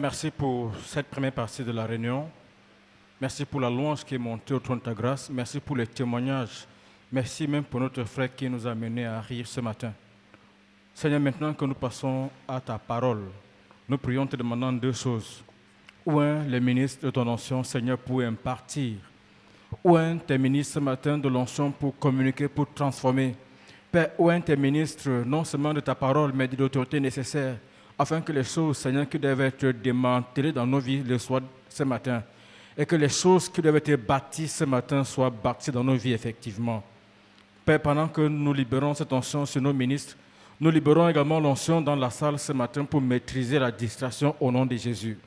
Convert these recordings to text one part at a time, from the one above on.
Merci pour cette première partie de la réunion. Merci pour la louange qui est montée au trône de ta grâce. Merci pour les témoignages. Merci même pour notre frère qui nous a menés à rire ce matin. Seigneur, maintenant que nous passons à ta parole, nous prions te demandant deux choses. Ou un, les ministres de ton onction, Seigneur, pour impartir. Ou un, tes ministres ce matin de l'onction pour communiquer, pour transformer. Père, ou un, tes ministres, non seulement de ta parole, mais de l'autorité nécessaire, afin que les choses, Seigneur, qui doivent être démantelées dans nos vies le soient ce matin. Et que les choses qui doivent être bâties ce matin soient bâties dans nos vies, effectivement. Père, pendant que nous libérons cette onction sur nos ministres, nous libérons également l'onction dans la salle ce matin pour maîtriser la distraction au nom de Jésus.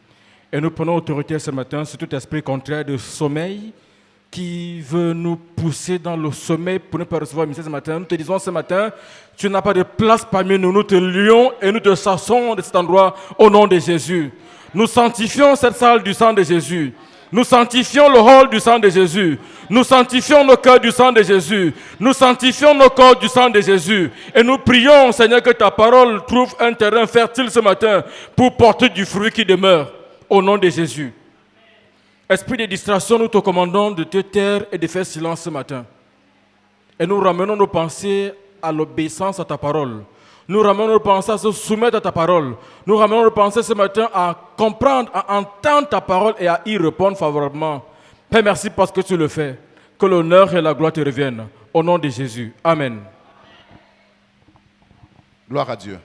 Et nous prenons autorité ce matin sur tout esprit contraire de sommeil qui veut nous pousser dans le sommeil pour ne pas recevoir le message ce matin. Nous te disons ce matin, tu n'as pas de place parmi nous. Nous te lions et nous te chassons de cet endroit au nom de Jésus. Nous sanctifions cette salle du sang de Jésus. Nous sanctifions le hall du sang de Jésus. Nous sanctifions nos cœurs du sang de Jésus. Nous sanctifions nos corps du sang de Jésus. Et nous prions, Seigneur, que ta parole trouve un terrain fertile ce matin pour porter du fruit qui demeure. Au nom de Jésus. Esprit de distraction, nous te commandons de te taire et de faire silence ce matin. Et nous ramenons nos pensées à l'obéissance à ta parole. Nous ramenons nos pensées à se soumettre à ta parole. Nous ramenons nos pensées ce matin à comprendre, à entendre ta parole et à y répondre favorablement. Père, merci parce que tu le fais. Que l'honneur et la gloire te reviennent. Au nom de Jésus. Amen. Gloire à Dieu.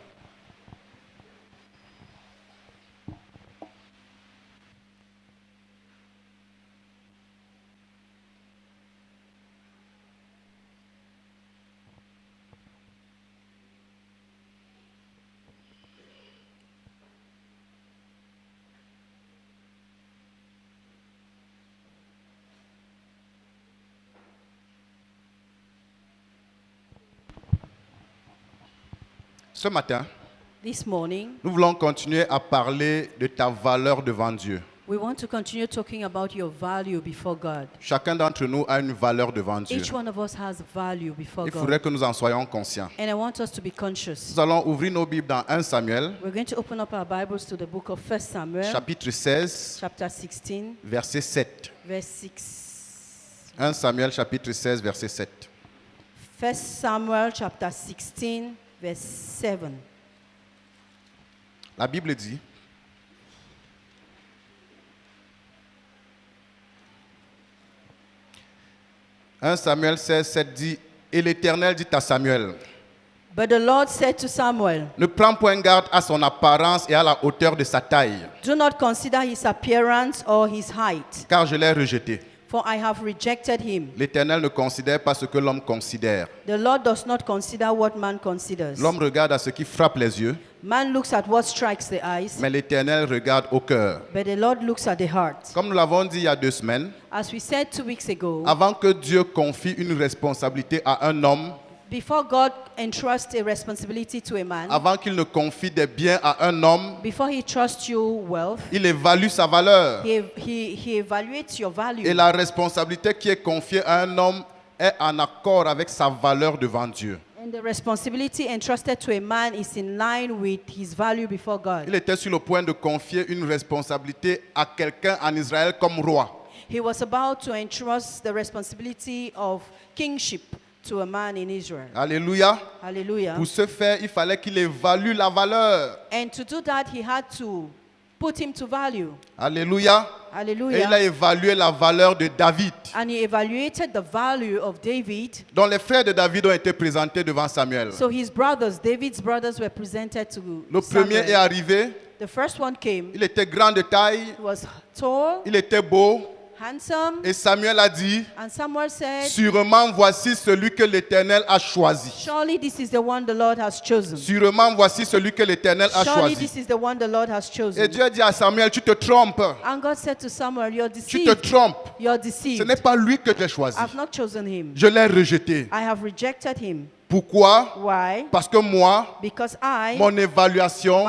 Ce matin, This morning, nous voulons continuer à parler de ta valeur devant Dieu. we want to continue talking about your value before God. Chacun d'entre nous a une valeur devant Dieu. Each one of us has value before Il faudrait God. que nous en soyons conscients. And I want us to be conscious. Nous allons ouvrir nos Bibles dans 1 Samuel, We're going to open up our Bibles to the book of 1 Samuel, chapitre 16, chapter 16, verset 7. verse 6. 1 Samuel, chapitre 16, verset 7. 1 Samuel, chapter 16, verse 7. La Bible dit, « 1 Samuel 16, 7 dit, « Et l'Éternel dit à Samuel, But the Lord said to Samuel, ne prends point garde à son apparence et à la hauteur de sa taille, Do not consider his appearance or his height, car je l'ai rejeté. for I have rejected him. L'Éternel ne considère pas ce que l'homme considère. The Lord does not consider what man considers. L'homme regarde à ce qui frappe les yeux, Man looks at what strikes the eyes, mais l'Éternel regarde au cœur. but the Lord looks at the heart. Comme nous l'avons dit il y a 2 semaines, As we said 2 weeks ago, avant que Dieu confie une responsabilité à un homme, before God entrusts a responsibility to a man, avant qu'il ne confie des biens à un homme, before he trusts you wealth, il évalue sa valeur. he evaluates your value. Et la responsabilité qui est confiée à un homme est en accord avec sa valeur devant Dieu. And the responsibility entrusted to a man is in line with his value before God. Il était sur le point de confier une responsabilité à quelqu'un en Israël comme roi. He was about to entrust the responsibility of kingship to a man in Israel. Alléluia. Hallelujah. Pour ce faire, il fallait qu'il évalue la valeur. And to do that, he had to put him to value. Alléluia. Et il a Hallelujah. évalué la valeur de David, And he evaluated the value of David. dont les frères de David ont été présentés devant Samuel. So his brothers, David's brothers, were presented to Le premier est Samuel. arrivé, The first one came. il était grand de taille, He was tall, il était beau, handsome, et Samuel a dit, and Samuel said, sûrement voici celui que l'Éternel a choisi. surely this is the one the Lord has chosen. Sûrement voici celui que l'Éternel a Surely choisi. this is the one the Lord has Et chosen. Dieu a dit à Samuel, tu te trompes, And God said to Samuel, you're tu te deceived. trompes. You're Ce deceived. n'est pas lui que j'ai choisi. I've not chosen him. Je l'ai rejeté. I have rejected him. Pourquoi? Why? Parce que moi, Because mon évaluation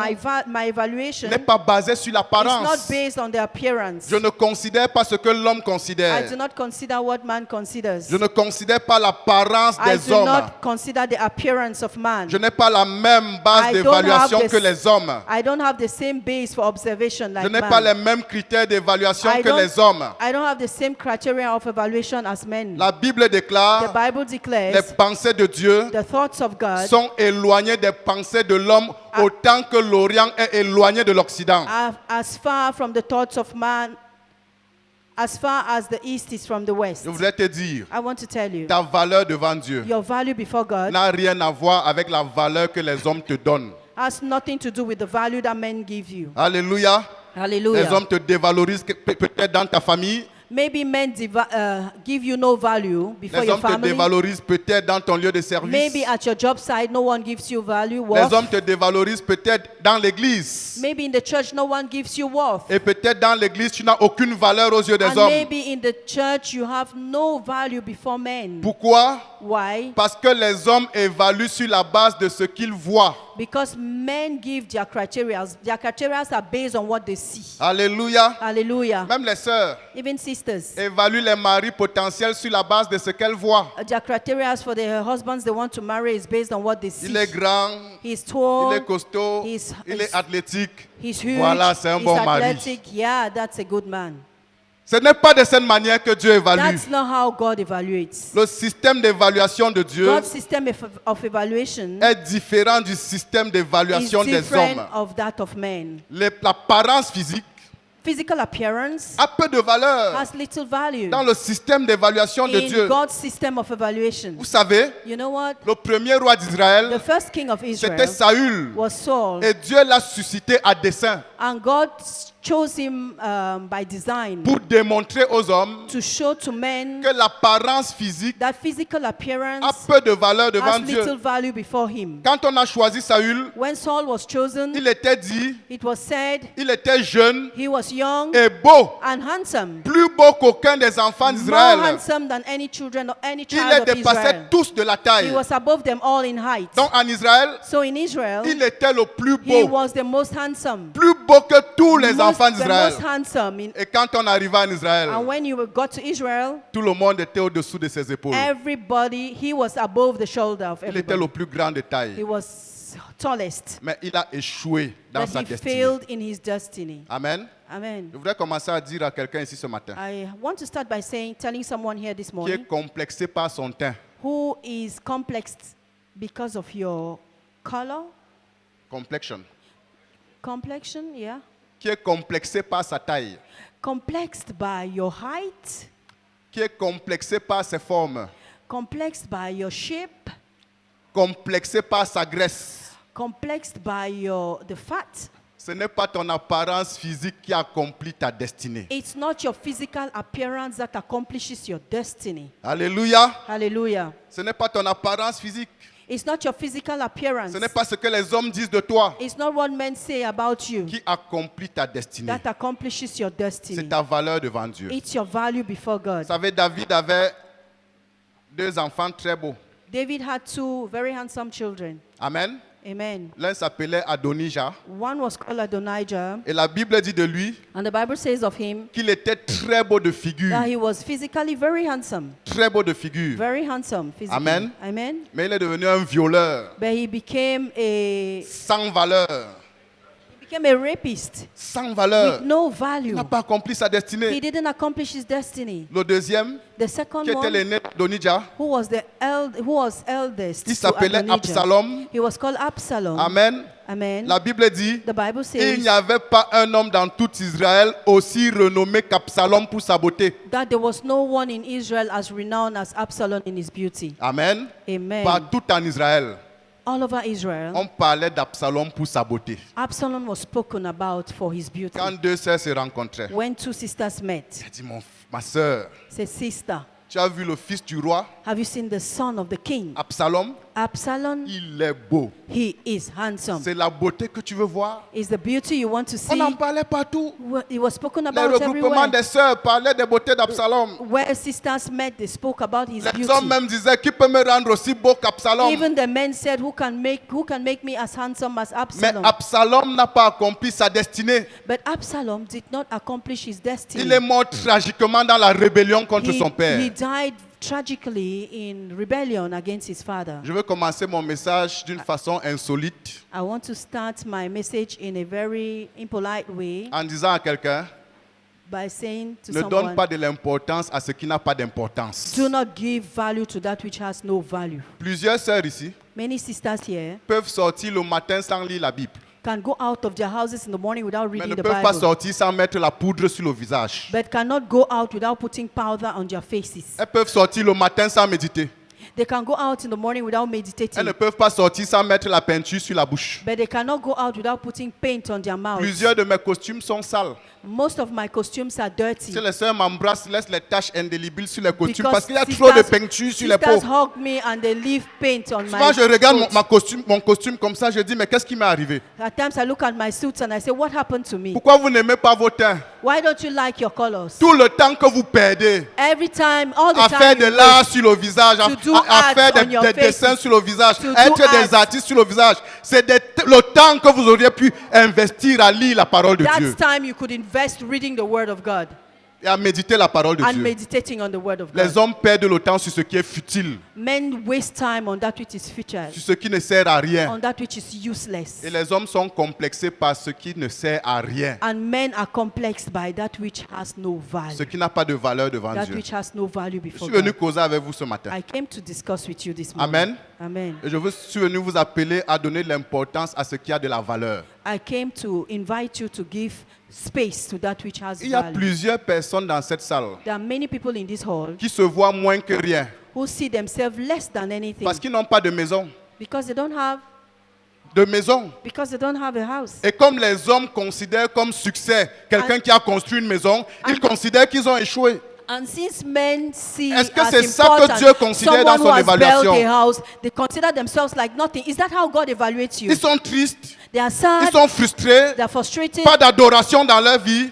my evaluation n'est pas basée sur is not l'apparence. based on the appearance. Je ne considère pas ce que l'homme I considère. do not consider what man considers. Je ne considère pas l'apparence I des do hommes. not consider the appearance of man. Je n'ai pas la même base I don't d'évaluation have que this- les hommes. I don't have the same base for observation Je like n'ai pas les man. mêmes critères d'évaluation I que don't- les hommes. I don't have the same criteria of evaluation as men. La Bible The déclare Bible les declares pensées de Dieu the thoughts of God sont éloignées des pensées de l'homme autant que l'Orient est éloigné de l'Occident. are as far from the thoughts of man as far as the east is from the west. Je voudrais te dire, I want to tell you, ta valeur devant Dieu your value before God n'a rien à voir avec la valeur que les hommes te donnent. has nothing to do with the value that men give you. Alléluia. Les Hallelujah. hommes te dévalorisent peut-être dans ta famille. Maybe men give you no value before Les your hommes te family. dévalorisent peut-être dans ton lieu de service. Maybe at your job site, no one gives you value, Les worth. hommes te dévalorisent peut-être dans l'église. Maybe in the church, no one gives you worth. Et peut-être dans l'église, tu n'as aucune valeur aux yeux des And hommes. maybe in the church, you have no value before men. Pourquoi? Why? Parce que les hommes évaluent sur la base de ce qu'ils voient. Because men give their criteria. Their criteria are based on what they see. Alléluia. Hallelujah. Même les sœurs Even sisters. évaluent les maris potentiels sur la base de ce qu'elles voient. Their criteria for the husbands they want to marry is based on what they see. Il est grand, He's il tall. est costaud, He's- il est athlétique. He's huge. Voilà, c'est un he's bon mari. athletic. Yeah, that's a good man. Ce n'est pas de cette manière que Dieu évalue. That's not how God evaluates. Le système d'évaluation de Dieu God's system of evaluation est différent du système is d'évaluation des different hommes. of that of men. L'apparence physique Physical appearance a peu de valeur has little value dans le système d'évaluation de in Dieu. God's system of evaluation. Vous savez, You know what? le premier roi The d'Israël, first king of c'était Israel Saül. was Saul, Et Dieu l'a suscité à dessein and God chose him by design pour démontrer aux hommes to show to men que l'apparence physique that physical a appearance peu de valeur devant has Dieu. little value before him. Quand on a choisi Saül, When Saul was chosen, il était dit, it was said il était jeune he was young et beau, and handsome, plus beau qu'aucun des enfants more d'Israël. handsome than any children or any Il child les of dépassait Israel. tous de la He taille. was above them all in height. Donc en Israël, So in Israel, il était le plus he beau, was the most handsome. plus beau que tous les enfants The d'Israël. most handsome. Et quand on arrivait en Israël, And when you got to Israel, tout le monde était au-dessous de ses épaules. everybody, he was above the shoulder of Il était le everybody. plus grand de He taille. was tallest. Mais il a échoué dans But sa he destinée. failed in his destiny. Amen. Amen. Je voudrais commencer à dire à quelqu'un ici ce matin I want to start by telling someone here this qui morning est complexé par son teint. who is complexed because of your color, Complexion. complexion, yeah, Qui est complexé par sa taille. complexed by your height, Qui est complexé par ses formes. complexed by your shape, Complexé par sa graisse. complexed by the fat. Ce n'est pas ton apparence physique qui accomplit ta destinée. It's not your physical appearance that accomplishes your destiny. Alléluia. Hallelujah. Ce n'est pas ton apparence physique. It's not your physical appearance. Ce n'est pas ce que les hommes disent de toi It's not what men say about you qui accomplit ta destinée. that accomplishes your C'est destiny. ta valeur devant Dieu. It's your value before God. Vous savez, David avait 2 enfants très beaux. David had 2 very handsome children. Amen. Amen. L'un s'appelait Adonijah. One was called Adonijah, Et la Bible dit de lui and the Bible says of him qu'il était très beau de figure. that he was physically very handsome. Très beau de figure. Very handsome physically. Amen. Amen. Mais il est devenu un violeur. But he became a Sans valeur. rapist Sans valeur. with no Il value. n'a pas accompli sa He destinée. didn't accomplish his destiny. Le deuxième, The second qui était one, l'aîné d'Adonijah, who was eldest, il to s'appelait Adonijah. Absalom. He was called Absalom. Amen. Amen. La Bible dit, The Bible il says n'y avait pas un homme dans tout Israël aussi renommé qu'Absalom pour sa beauté. that there was no one in Israel as renowned as Absalom in his beauty. Amen. Amen. Partout en Israël, All over Israel, on parlait d'Absalom pour sa beauté. Absalom was spoken about for his beauty. Quand 2 sœurs se rencontraient, When 2 sisters met, elle dit, ma sœur, said, Sister, tu as vu le fils du roi, have you seen the son of the king, Absalom? Absalom, Il est beau. he is handsome. C'est la beauté que tu veux voir. Is the beauty you want to see? On en parlait partout. It was spoken Les about regroupements everywhere. des sœurs parlaient des beautés d'Absalom. Where sisters met, they spoke about his Les beauty. hommes même disaient, qui peut me rendre aussi beau qu'Absalom? Even the men said, who can make me as handsome as Mais Absalom? Absalom n'a pas accompli sa destinée. But Absalom did not accomplish his destiny. Il est mort tragiquement dans la rébellion contre son He père. died tragically in rebellion against his father. Je veux commencer mon message d'une façon insolite I want to start my message in a very impolite way en disant à quelqu'un, by saying to ne donne someone, pas de l'importance à ce qui n'a pas d'importance. do not give value to that which has no value. Plusieurs sœurs ici Many sisters here peuvent sortir le matin sans lire la Bible, can go out of their houses in the morning without mais reading ne the peuvent pas Bible, sortir sans mettre la poudre sur le visage. but cannot go out without putting powder on their faces. Elles peuvent sortir le matin sans méditer. They can go out in the morning without Elles ne meditating, peuvent pas sortir sans mettre la peinture sur la bouche. but they cannot go out without putting paint on their mouths. Plusieurs de mes costumes sont sales. Most of my costumes are dirty. Si les sœurs m'embrassent, laissent les taches indélébiles sur les costumes Because parce qu'il y a trop de sisters- peinture sur les sisters peaux. hug me and they leave paint on Souvent, my je regarde suit. mon costume comme ça, je dis, mais qu'est-ce qui m'est arrivé? At times I look at my suits and I say, what happened to me? Pourquoi vous n'aimez pas vos teints? Why don't you like your colors? Tout le temps que vous perdez Every time, all the à faire time, de you l'art waste. sur le visage, To do à art faire on your des dessins faces. sur le visage, To do être des art. artistes sur le visage, c'est le temps que vous auriez pu investir à lire la parole de Dieu That's time you could invest reading the word of God et à méditer la parole de and Dieu. meditating on the word of Les God. hommes perdent le temps sur ce qui est futile, Men waste time on that which is futile, sur ce qui ne sert à rien. on that which is useless. Et les hommes sont complexés par ce qui ne sert à rien, And men are complexed by that which has no ce value, qui n'a pas de valeur devant that Dieu. which has no value Je before suis venu God. causer avec vous ce matin. I came to discuss with you this morning. Amen. Amen. Et je suis venu vous appeler à donner de l'importance à ce qui a de la valeur. I came to invite you to give space to that which has Il y a value. plusieurs personnes dans cette salle There are many people in this hall qui se voient moins que rien who see themselves less than anything parce qu'ils n'ont pas de maison. because they don't have a house. Et comme les hommes considèrent comme succès quelqu'un qui a construit une maison, ils considèrent qu'ils ont échoué. And since men see Est-ce que as c'est ça que important Dieu considère dans someone who son has évaluation? built a house, they consider themselves like nothing. Is that how God evaluates you? Ils sont tristes, They are ils sad, sont frustrés, they are frustrated, pas d'adoration dans leur vie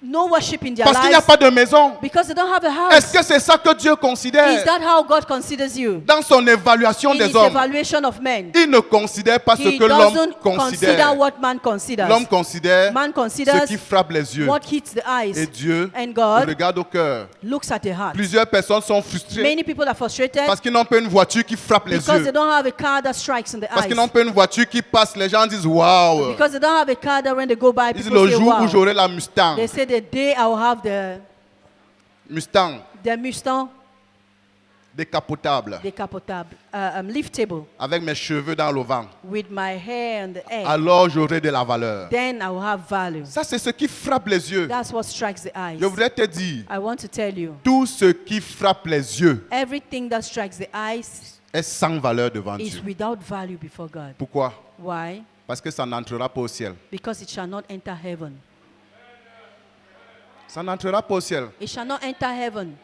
no worship in their parce qu'il n'y a lives pas de maison. because they don't have a Est-ce house. que c'est ça que Dieu Is considère that how God considers you? dans son évaluation In des his hommes? evaluation of men. Il ne considère pas ce He que l'homme doesn't consider considère. what man considers. L'homme considère Man ce considers qui frappe les yeux. what hits the Et eyes, Dieu and God regarde au cœur. looks at the heart. Plusieurs personnes sont frustrées Many people are frustrated parce qu'ils n'ont pas une voiture qui frappe les because yeux. they don't have a car that strikes in the Parce eyes. qu'ils n'ont pas une voiture qui passe, les gens disent waouh. Because they don't have a car that when they go by, Ils disent people le say, jour où wow. j'aurai la Mustang. They say the day I will have the Mustang Décapotable. decapotable, liftable, Avec mes cheveux dans le vent. with my hair in the air. Alors j'aurai de la valeur. Then I will have value. Ça, c'est ce qui frappe les yeux. That's what strikes the eyes. Je voudrais te dire, I want to tell you, tout ce qui frappe les yeux everything that strikes the eyes est sans valeur devant is Dieu. without value before God. Pourquoi? Why? Parce que ça n'entrera pas au ciel. Because it shall not enter heaven. Ça n'entrera pas au ciel. It shall not enter heaven.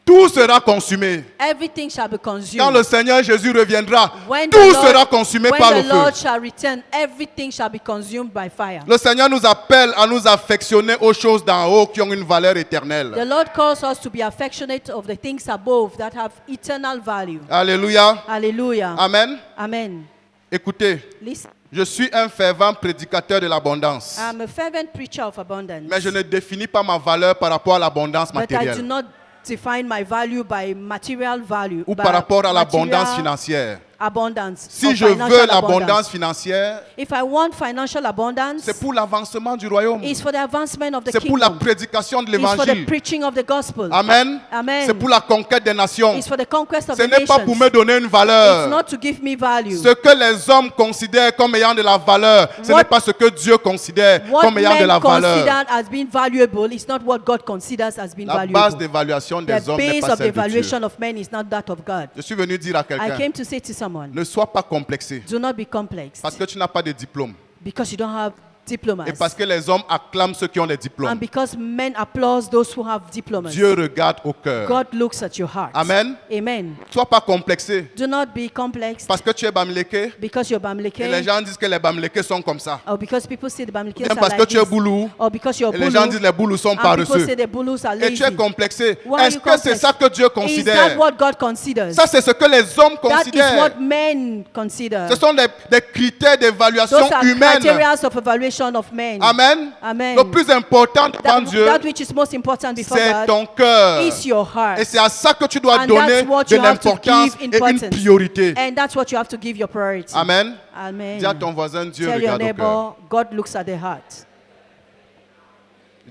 Tout sera consumé. Everything shall be consumed. Quand le Seigneur Jésus reviendra, When tout the Lord- sera consumé when par the le Lord feu. shall return, everything shall be consumed by fire. Le Seigneur nous appelle à nous affectionner aux choses d'en haut qui ont une valeur The éternelle. Lord calls us to be affectionate of the things above that have eternal value. Alléluia. Hallelujah. Amen. Amen. Écoutez, Listen, je suis un fervent prédicateur de l'abondance. I'm a fervent preacher of abundance. Mais je ne définis pas ma valeur par rapport à l'abondance But I do matérielle not define my value by material value. ou by par rapport à l'abondance material financière. Abundance. Si or je financial veux abundance. l'abondance financière, If I want financial abundance, c'est pour l'avancement du royaume. it's for the advancement of the C'est pour la kingdom. prédication de It's for the l'évangile. preaching of the gospel. Amen. Amen. C'est pour la conquête des nations. It's for the conquest of Ce the n'est pas nations. pour me donner une It's valeur. not to give me value. Ce que les hommes considèrent comme ayant de la valeur, ce What- n'est pas ce que Dieu considère What comme ayant de men la valeur. consider as being valuable is not what God considers as being La base valuable. d'évaluation des The hommes n'est base pas of the celle de Dieu. evaluation of men is not that of God. Je suis venu dire à I quelqu'un, came to say to someone, ne sois pas complexé do not be complex parce que tu n'as pas de diplôme. because you don't have diplomas. Et parce que les hommes acclament ceux qui ont les diplômes. And because men applaud those who have diplomas. Dieu regarde au cœur. God looks at your heart. Amen. Amen. Sois pas complexé. Do not be complex Parce que tu es Bamileke. because you're Et les Bamileke. gens disent que les Bamileke sont comme ça. Or because people say the Bamilekes Bien are parce que like tu es this. Boulou. Or because you're Et les gens disent Bulu. les Boulous sont And people paresseux. say the Bulus are Et lazy. tu es complexé. Why are Est-ce you que c'est complex? ça que Dieu Is that considère? what God considers? Ça, c'est ce que les hommes That is considèrent. what men consider. Ce sont des critères d'évaluation Those are humaine. criteria of evaluation of men. Amen. Amen. Le plus important devant Dieu, That which is most important before c'est God ton cœur. is your heart. Et c'est à ça que tu dois And donner that's what de you have to l'importance give et une importance. priorité. And that's what you have to give your priority. Amen. Amen. Dis à ton voisin, Dieu Tell your regarde au cœur. neighbor, God looks at the heart.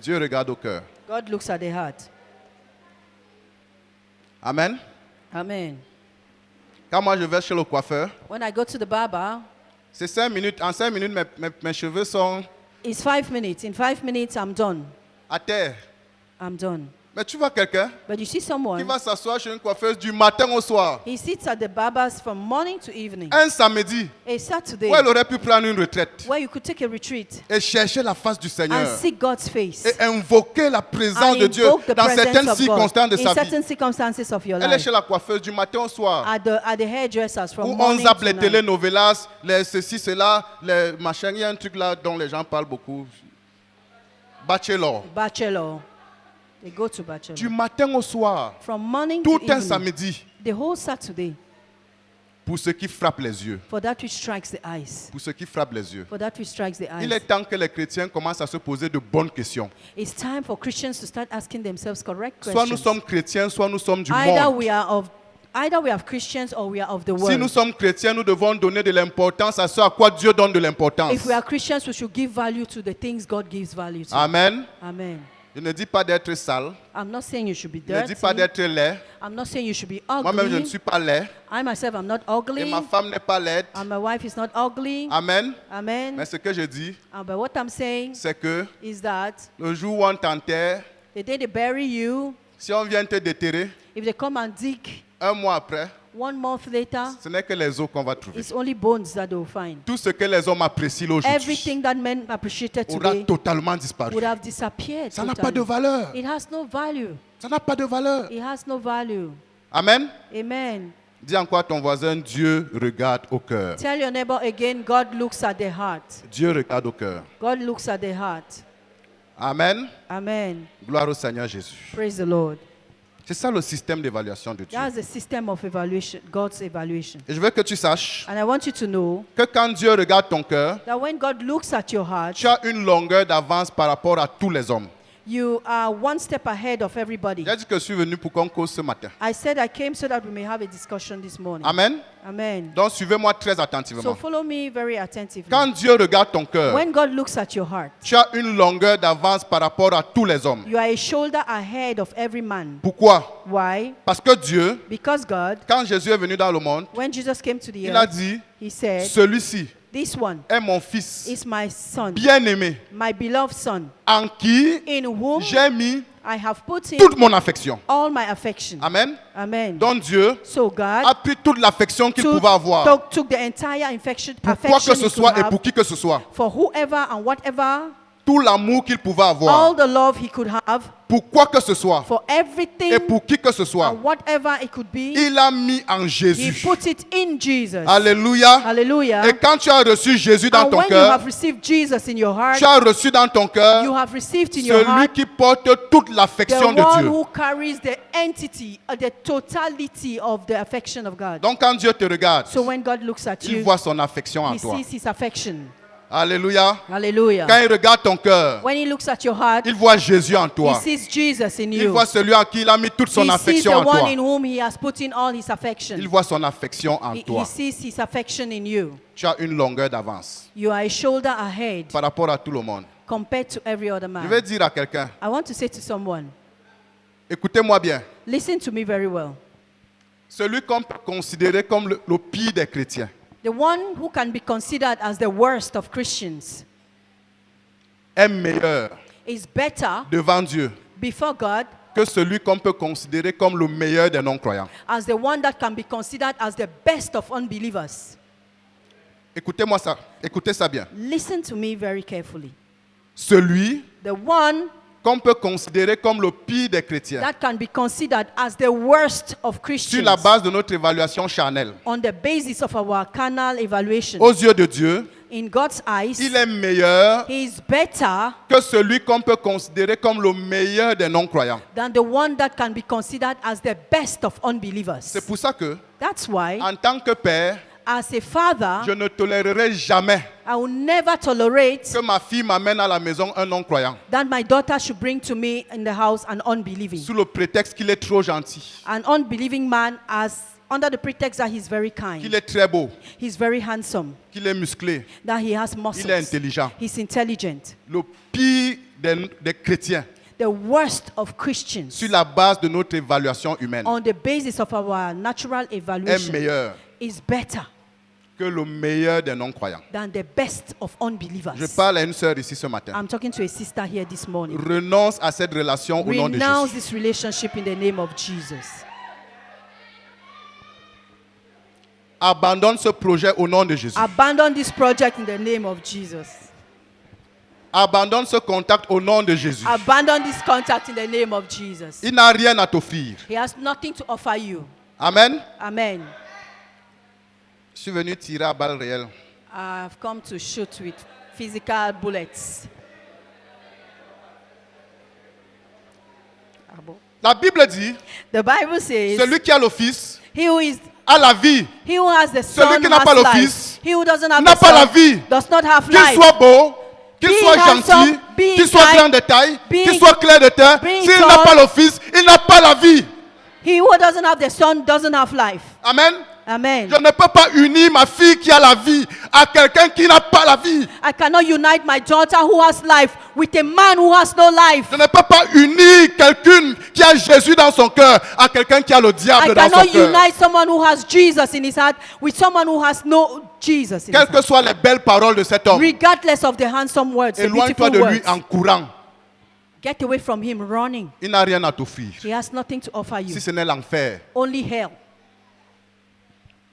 Dieu regarde au cœur. God looks at the heart. Amen. Amen. Quand moi je vais chez le coiffeur, When I go to the barber, c'est 5 minutes. En 5 minutes, mes cheveux sont it's 5 minutes. In 5 minutes, I'm done. à terre. I'm done. Mais tu vois quelqu'un But you see qui someone, va s'asseoir chez une coiffeuse du matin au soir. he sits at the barber's from morning to evening. Un samedi, A Saturday, où elle aurait pu prendre une retraite where you could take a retreat et chercher la face du Seigneur and seek God's face. et invoquer la présence And de Dieu invoke the dans presence certaines of God circonstances de in sa vie. certain circumstances of your Elle est life. chez la coiffeuse du matin au soir. At the hairdressers from Où on morning zappe to les night. telenovelas, les ceci, cela, les machins. Il y a un truc là dont les gens parlent beaucoup. Bachelor. Bachelor. They go to bachelor. Du matin au soir, From morning tout to un evening. samedi, The whole Saturday. pour ceux qui frappent les yeux. For that which strikes the eyes. Pour ceux qui frappent les yeux. For that which strikes the Il eyes. est temps que les chrétiens commencent à se poser de bonnes questions. It's time for Christians to start asking themselves correct Soit questions. nous sommes chrétiens, soit nous sommes du Either monde. we are Christians or we are of the world. Si nous sommes chrétiens, nous devons donner de l'importance à ce à quoi Dieu donne de l'importance. If we are Christians, we should give value to the things God gives value to. Amen. Amen. Je ne dis pas d'être sale. I'm not saying you should be Je ne dis dirty. pas d'être laid. I'm not saying you should be Moi-même, je ne ugly. suis pas laid. I myself am not Et ugly. ma femme n'est pas laide. And my wife is not ugly. Amen. Amen. Mais ce que je dis, But what I'm saying c'est que is that le jour où on t'enterre, the day they bury you, si on vient te déterrer, if they come and dig un mois après, 1 month later, ce n'est que les os qu'on va trouver. it's only bones that they will find. Tout ce que les hommes apprécient aujourd'hui Everything that men appreciated aura today totalement disparu. would have disappeared. Ça n'a pas de Totally. valeur. It has no value. Ça n'a pas de valeur. It has no value. Amen. Amen. Dis encore à ton voisin, Dieu regarde au cœur. Tell your neighbor again, God looks at the heart. Dieu regarde au cœur. God looks at the heart. Amen. Amen. Gloire au Seigneur Jésus. Praise the Lord. C'est ça le système d'évaluation de Dieu. That's the system of evaluation, God's evaluation. Et je veux que tu saches And I want you to know que quand Dieu regarde ton cœur, that when God looks at your heart, tu as une longueur d'avance par rapport à tous les hommes. you are 1 step ahead of everybody. J'ai dit que je suis venu pour qu'on cause ce matin. I said I came so that we may have a discussion this morning. Amen. Amen. Donc suivez-moi très So attentivement. follow me very attentively. Quand Dieu regarde ton cœur, When God looks at your heart, tu as une longueur d'avance par rapport à tous les hommes. you are a shoulder ahead of every man. Pourquoi? Why? Parce que Dieu, Because God, quand Jésus est venu dans le monde, when Jesus came to the il a earth, dit, he said, celui-ci this one est mon fils is my son, bien-aimé, my beloved son, en qui in whom j'ai mis I have put toute in mon affection. all my affection. Amen. Amen. Donc Dieu So God a pris toute l'affection qu'il pouvait avoir. took the entire Pour quoi affection que ce he soit could et have pour qui que ce soit. for whoever and whatever, Tout l'amour qu'il pouvait all avoir. the love he could have Pour quoi que ce soit. for everything Et pour qui que ce soit. and whatever it could be. Il a mis en He Jésus. put it in Jesus. Alléluia. Hallelujah. Et quand tu as reçu Jésus dans And ton when you cœur, have received Jesus in your heart, tu as reçu dans ton you cœur have received in your celui heart qui porte toute the l'affection de one Dieu. who carries the entity, the totality of the affection of God. Donc quand Dieu te regarde, So when God looks at il you, voit son affection en he toi. sees his affection. Alléluia. Hallelujah. Quand il regarde ton cœur, When he looks at your heart, il voit Jésus en he toi. sees Jesus in Il you. voit celui en qui il a mis toute son He sees affection the en one toi. in whom he has put in all his affection. Il voit son affection en He toi. sees his affection in you. Tu as une longueur d'avance You are a shoulder ahead par rapport à tout le monde. compared to every other Je vais man. dire à quelqu'un, I want to say to someone, écoutez-moi bien. listen to me very well. Celui qu'on peut considérer comme le pire des chrétiens The one who can be considered as the worst of Christians est meilleur is better devant Dieu before God que celui qu'on peut considérer comme le meilleur des non-croyants. as the one that can be considered as the best of unbelievers. Écoutez-moi ça. Écoutez ça bien. Listen to me very carefully. Celui The one qu'on peut considérer comme le pire des chrétiens, that can be considered as the worst of sur Christians la base de notre évaluation charnelle, on the basis of our carnal evaluation. aux yeux de Dieu, In God's eyes, il est meilleur he is better que celui qu'on peut considérer comme le meilleur des non-croyants. than the one that can be considered as the best of unbelievers. C'est pour ça que, That's why, en tant que père, as a father, je ne tolérerai jamais I will never tolerate que ma fille m'amène à la maison un non-croyant, that my daughter should bring to me in the house an unbelieving. sous le prétexte qu'il est trop gentil, An unbelieving man, as under the pretext that he's very qu'il kind, est très beau, he's very handsome, qu'il est musclé, that he has il est muscles, intelligent. he's intelligent. Le pire des chrétiens, The worst of Christians, sur la base de notre évaluation humaine, on the basis of our natural est evaluation, meilleur is better que le meilleur des non-croyants. than the best of unbelievers. Je parle à une sœur ici ce matin. I'm talking to a sister here this morning. Renonce à cette relation au nom de Renounce Jésus. this relationship in the name of Jesus. Abandonne ce projet au nom de Jésus. Abandon this project in the name of Jesus. Abandonne ce contact au nom de Jésus. Abandon this contact in the name of Jesus. Il n'a rien à t'offrir. He has nothing to offer you. Amen. Amen. Je suis venu tirer à balles réelles. I've come to shoot with physical bullets. Ah bon? La Bible dit, The Bible says, celui qui a le Fils he who is a la vie. he who has the Celui son qui n'a pas has le life. Fils He who doesn't have n'a the pas la son vie. does not have Qu'il life. soit beau, qu'il Being soit handsome, gentil, being qu'il soit kind, grand de taille, being- qu'il soit clair de teint. being S'il n'a tall. pas le Fils, il n'a pas la vie. He who doesn't have the son doesn't have life. Amen. Amen. Je ne peux pas unir ma fille qui a la vie à quelqu'un qui n'a pas la vie. I cannot unite my daughter who has life with a man who has no life. Je ne peux pas unir quelqu'un qui a Jésus dans son cœur à quelqu'un qui a le I diable dans son cannot cœur. unite someone who has Jesus in his heart with someone who has no Jesus in his Quelles que heart. soient les belles paroles de cet homme, Regardless of the handsome words, the éloigne-toi beautiful de lui words, en courant. get away from him running. Il n'a rien à t'offrir. He has nothing to offer you. Si ce n'est l'enfer. Only hell.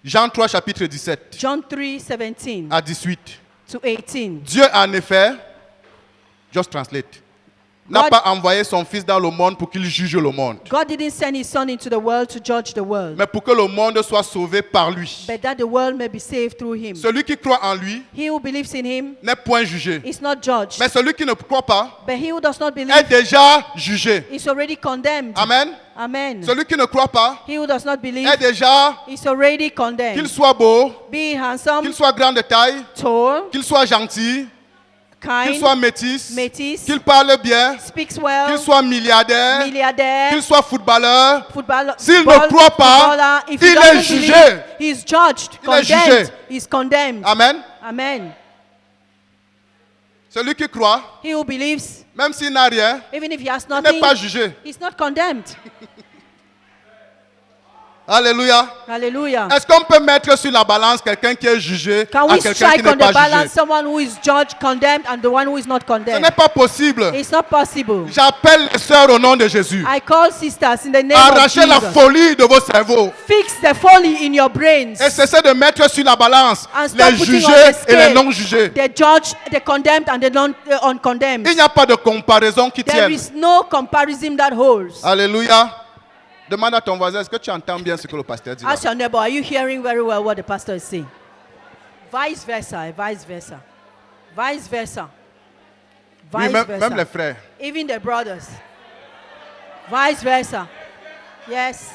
Jean 3, chapitre 17 John 3:17 à 18. to 18. Dieu, en effet, just translate, n'a God- pas envoyé son Fils dans le monde pour qu'il juge le monde, God didn't send his son into the world to judge the world, mais pour que le monde soit sauvé par lui. but that the world may be saved through him. Celui qui croit en lui He who believes in him n'est point jugé. is not judged, Mais celui qui ne croit pas but he who does not est believe déjà jugé. is already condemned. Amen. Amen. Celui qui ne croit pas He who does not believe est déjà, is already qu'il condemned. soit beau, Be handsome, qu'il soit grand de taille, tall, qu'il soit gentil, qu'il kind, soit métis, métis, qu'il parle bien, speaks qu'il well, soit milliardaire, milliardaire, qu'il soit footballeur. footballer. S'il ne croit pas, if il he est doesn't jugé. believe, he is judged, Il est jugé. condemned. He is condemned. Amen. Amen. Celui qui croit, He who believes, même s'il n'a rien, even if he has il n'est nothing, pas jugé. he's not condemned. Alléluia. Hallelujah. Est-ce qu'on peut mettre sur la balance quelqu'un qui est jugé Can à we quelqu'un qui strike n'est on the pas balance jugé? someone who is judged, condemned, and the one who is not Ce condemned? n'est pas possible. It's not possible. J'appelle les sœurs au nom de Jésus. I call sisters in the name of Arrachez la Jesus. folie de vos cerveaux Fix the folly in your brains. et cessez de mettre sur la balance And stop les putting jugés on the et les scale non jugés. the judged, the condemned, and the uncondemned. Il n'y a pas de comparaison qui There tienne. is no comparison that holds. Alléluia. Demande à ton voisin, est-ce que tu entends bien ce que le pasteur dit là? Ask your neighbor, are you hearing very well what the pastor is saying? Vice versa, vice versa. Vice versa. Oui, Vice même versa. les frères. Even the brothers. Vice versa. Yes.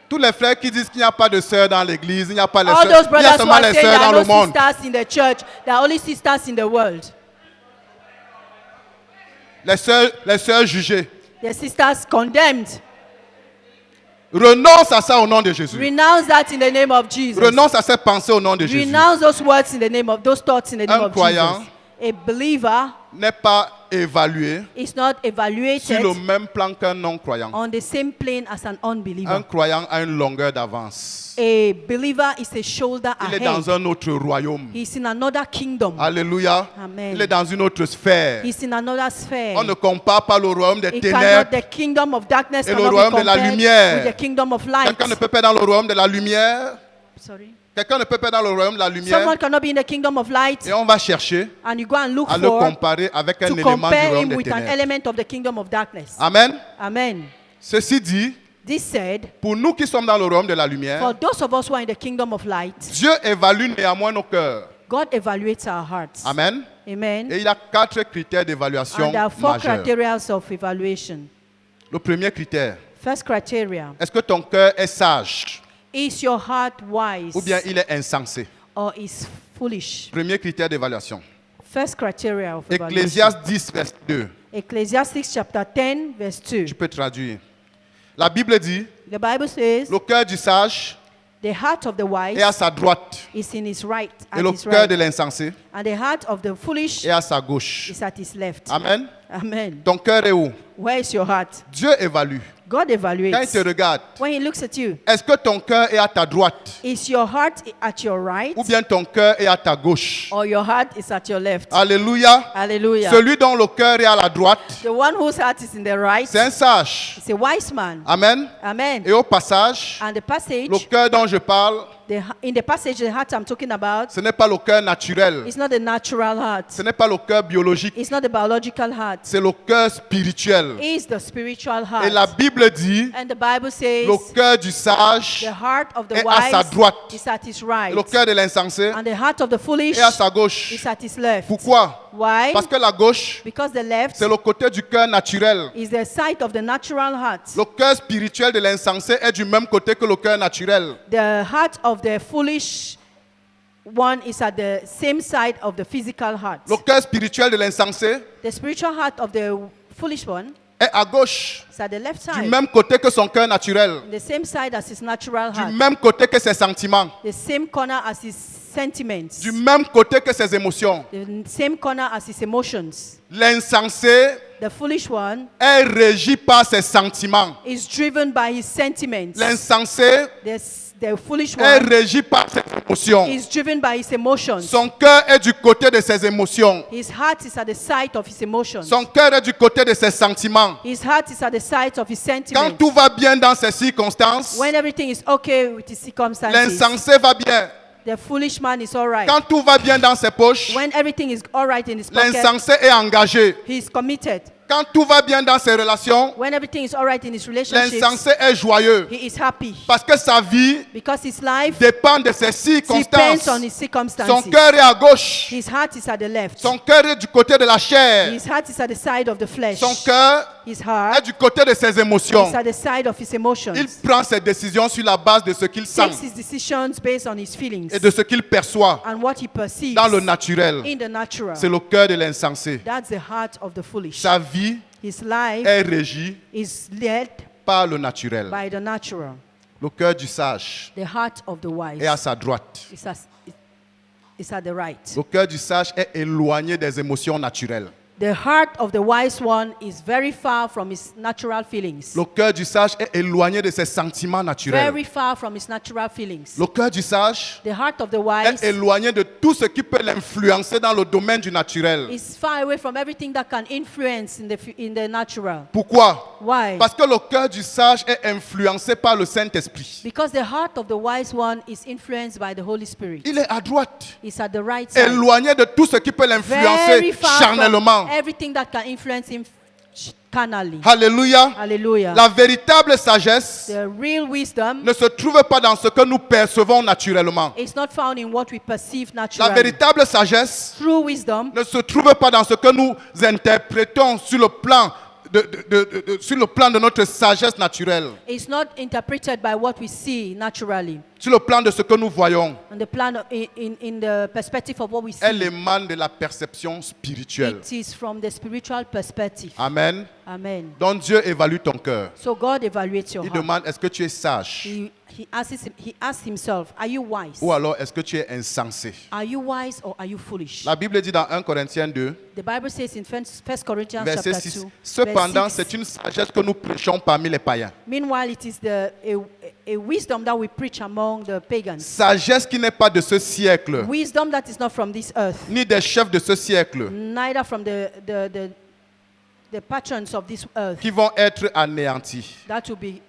Tous les frères qui disent qu'il n'y a pas de sœurs dans l'église, il n'y a pas les All sœurs, those il y a brothers who seulement are les saying sœurs there dans are le no monde. sisters in the church, there are only sisters in the world. Les sœurs jugées. The sisters condemned. Renonce à ça au nom de Jésus. Renounce that in the name of Jesus. Renonce à cette pensée au nom de Jésus. Renounce those words in the name of those thoughts in the name Un of croyant Jesus. A believer n'est pas évalué is not sur evaluated le même plan qu'un non-croyant. on the same plane as an unbeliever. Un croyant a une longueur d'avance. A believer is a shoulder Il est ahead. dans un autre royaume. He's in another kingdom. Alléluia. Amen. Il est dans une autre sphère. He's in another sphere. On ne compare pas le royaume des It cannot, ténèbres. the kingdom of darkness Et le cannot be royaume de la compared lumière. with the kingdom of light. Quelqu'un ne peut pas être dans le royaume de la lumière Sorry. Quelqu'un ne peut pas être dans le royaume de la lumière Someone cannot be in the kingdom of light, et on va chercher and you go and look à le for comparer avec un to élément du compare royaume him des with an ténèbres. element of the kingdom of darkness. Amen. Amen. Ceci dit, This said, pour nous qui sommes dans le royaume de la for lumière, those of us who are in the kingdom of light, Dieu évalue néanmoins nos cœurs. God evaluates our hearts. Amen. Amen. Et il y a 4 critères d'évaluation And there are 4 majeurs. criteria of evaluation. Le premier critère, First criteria, est-ce que ton cœur est sage is your heart wise ou bien il est insensé? or is foolish? Premier critère d'évaluation. First criteria of evaluation. Ecclésiaste 10, verset 2. Ecclesiastes chapter 10, verse 2. Tu peux traduire. La Bible dit, The Bible says, le cœur du sage the heart of the wise est à sa droite is in his right, et at le his cœur right, de l'insensé and the heart of the foolish est à sa gauche. is at his left. Amen. Amen. Ton cœur est où? Where is your heart? Dieu évalue. God Quand il evaluates. te regarde, When he looks at you, est-ce que ton cœur est à ta droite is your heart at your right ou bien ton cœur est à ta gauche? or your heart is at your left? Alléluia. Hallelujah. Celui dont le cœur est à la droite, The one whose heart is in the right c'est un sage. is a wise man. Amen. Amen. Et au passage, And the passage, le cœur dont je parle, in the passage, the heart I'm talking about, ce n'est pas le cœur naturel. it's not the natural heart. Ce n'est pas le cœur biologique. It's not the biological heart. C'est le cœur spirituel. It's the spiritual Et la heart. Bible dit, And the Bible says, le cœur du sage the heart of the est à sa wise droite. is at his right, Le cœur de l'insensé and the heart of the foolish est à sa gauche. is at his left. Pourquoi? Why? Parce que la gauche, Because the left c'est le côté du cœur naturel. is the side of the natural heart. Le cœur spirituel de l'insensé est du même côté que le cœur naturel. The heart of the foolish one is at the same side of the physical heart. Le cœur spirituel de l'insensé The spiritual heart of the foolish one est à gauche, is at the left du side, même côté que son cœur naturel, the same side as his natural du heart, même côté que ses sentiments, the same corner as his sentiments, du même côté que ses émotions. the same corner as his emotions. L'insensé The foolish one est régi par ses sentiments. is driven by his sentiments. L'insensé The foolish est one régi par ses émotions. is driven by his emotions. Son cœur est du côté de ses émotions. His heart is at the side of his emotions. Son cœur est du côté de ses sentiments. His heart is at the side of his Quand sentiments. tout va bien dans ses circonstances, When everything is okay with his circumstances, l'insensé va bien. the foolish man is all right. Quand tout va bien dans ses poches, When everything is all right in his pocket, l'insensé est engagé. he is committed. Quand tout va bien dans ses relations, When everything is all right in his relationships, l'insensé est joyeux. he is happy Parce que sa vie because his life dépend de ses depends circonstances. on his Son circumstances. cœur est à gauche. His heart is at the left. Son cœur est du côté de la chair. His heart is at the side of the flesh. Son cœur His est heart du côté de ses émotions. is at the side of his emotions. Il prend ses décisions sur la base de ce qu'il sent Takes his decisions based on his feelings et de ce qu'il perçoit and what he perceives dans le naturel. in the natural. C'est le cœur de l'insensé. That's the heart of the foolish. Sa vie His life est régie is led par le naturel. by the natural. Le cœur du sage The heart of the wise est à sa droite. is at the right. Le cœur du sage est éloigné des émotions naturelles. The heart of the wise one is very far from his natural feelings. Le cœur du sage est éloigné de ses sentiments naturels. Very far from his natural feelings. Le cœur du sage The heart of the est wise éloigné de tout ce qui peut l'influencer dans le domaine du naturel. is far away from everything that can influence in the natural. Pourquoi? Why? Parce que le cœur du sage est influencé par le Saint-Esprit. Because the heart of the wise one is influenced by the Holy Spirit. Il est à droite, It's at the right side. éloigné de tout ce qui peut Very l'influencer far charnellement. from everything that can influence him carnally. Alléluia. Hallelujah. La véritable sagesse The real wisdom ne se trouve pas dans ce que nous percevons naturellement. is not found in what we perceive La naturally. véritable sagesse True wisdom ne se trouve pas dans ce que nous interprétons sur le plan sur le plan de notre sagesse naturelle, is not interpreted by what we see naturally. sur le plan de ce que nous voyons. On the plan in the perspective of what we see. Elle émane de la perception spirituelle. It is from the spiritual perspective. Amen. Amen. Donc Dieu évalue ton cœur. So God evaluates your Il heart. demande, est-ce que tu es sage He asks himself, are you wise? ou alors est-ce que tu es insensé? Are you wise or are you foolish? La Bible dit dans 1 Corinthiens 2, The Bible says in 1 Corinthians verset chapter 6, 2, cependant verse 6, c'est une sagesse que nous prêchons parmi les païens. meanwhile it is a wisdom that we preach among the pagans. Sagesse qui n'est pas de ce siècle, Wisdom that is not from this earth, ni des chefs de ce siècle, neither from the patrons of this earth, qui vont être anéantis. that will be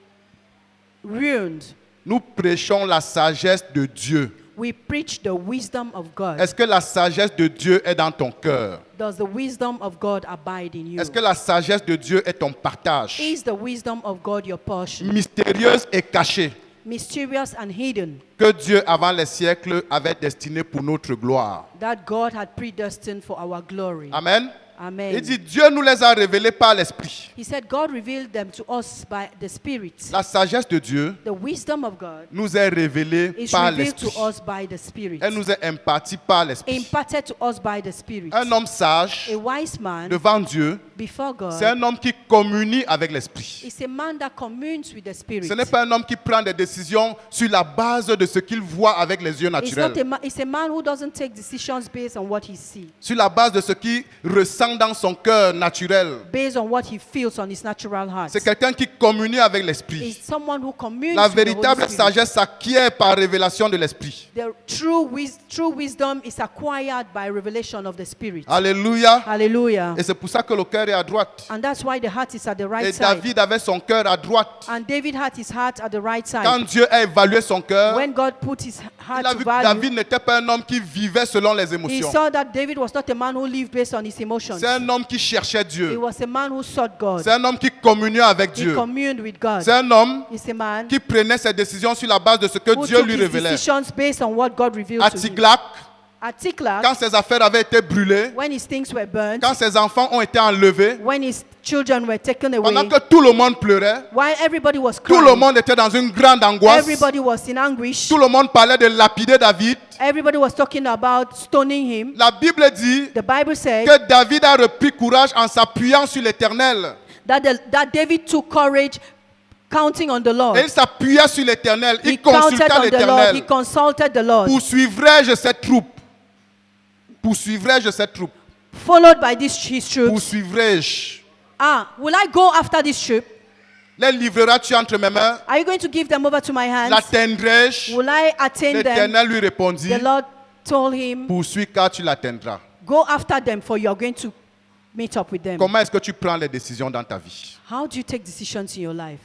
ruined. Nous prêchons la sagesse de Dieu. We preach the wisdom of God. Est-ce que la sagesse de Dieu est dans ton cœur? Does the wisdom of God abide in you? Est-ce que la sagesse de Dieu est ton partage? Is the wisdom of God your portion? Mystérieuse et cachée, Mysterious and hidden, que Dieu avant les siècles avait destinée pour notre gloire. that God had predestined for our glory. Amen. Amen. Il dit, Dieu nous les a révélés par l'Esprit. He said God revealed them to us by the Spirit. La sagesse de Dieu The wisdom of God nous est révélée is par revealed to l'Esprit. us by the Spirit. Elle nous est impartie par l'Esprit. Imparted to us by the Spirit. Un homme sage A wise man devant Dieu, before c'est God un homme qui communie avec l'Esprit. is a man that communes with the Spirit. Ce n'est pas un homme qui prend des décisions sur la base de ce qu'il voit avec les yeux naturels, It's a man who doesn't take decisions based on what he sees, sur la base de ce qu'il ressent dans son cœur naturel. based on what he feels on his natural heart. C'est quelqu'un qui communie avec It's l'Esprit. someone who communes La with the Holy véritable Spirit. sagesse s'acquiert par révélation de l'Esprit. The true wisdom is acquired by revelation of the Spirit. Alléluia. Hallelujah. Et c'est pour ça que le cœur est à droite. And that's why the heart is at the Et right side. David avait son cœur à droite. And David had his heart at the right Quand side. Dieu a évalué son cœur, When God put his heart il a to vu que value, David n'était pas un homme qui vivait selon les he émotions. saw that David was not a man who lived based on his emotions. C'est un homme qui cherchait He Dieu. was a man who sought God. C'est un homme qui communiait avec He Dieu. communed with God. C'est un homme He's a man qui prenait ses décisions sur la base de ce que who Dieu took lui his révélait. decisions based on what God revealed À to him. Tiglac, At Tiklag, quand ses affaires avaient été brûlées, when his things were burnt, quand ses enfants ont été enlevés, when his children were taken pendant away, que tout le monde pleurait, while everybody was tout le crying, monde était dans une grande angoisse, everybody was in anguish, tout le monde parlait de lapider David, everybody was talking about stoning him. la Bible dit The Bible says que David a repris courage en s'appuyant sur l'Éternel. that David took courage counting on the Lord. Et il s'appuyait sur l'Éternel, He il counted consulta on the Lord. He l'Éternel. consulted the Lord. Poursuivrai-je cette troupe? Poursuivrai-je cette troupe? Followed by his troops. Poursuivrai-je? Will I go after this troop? Les livreras-tu entre mes mains? Are you going to give them over to my hands? L'atteindrai-je? Will I attain them? L'Éternel lui répondit, The Lord told him, poursuis car tu l'atteindras. go after them, for you are going to meet up with them. Comment est-ce que tu prends les décisions dans ta vie? How do you take decisions in your life?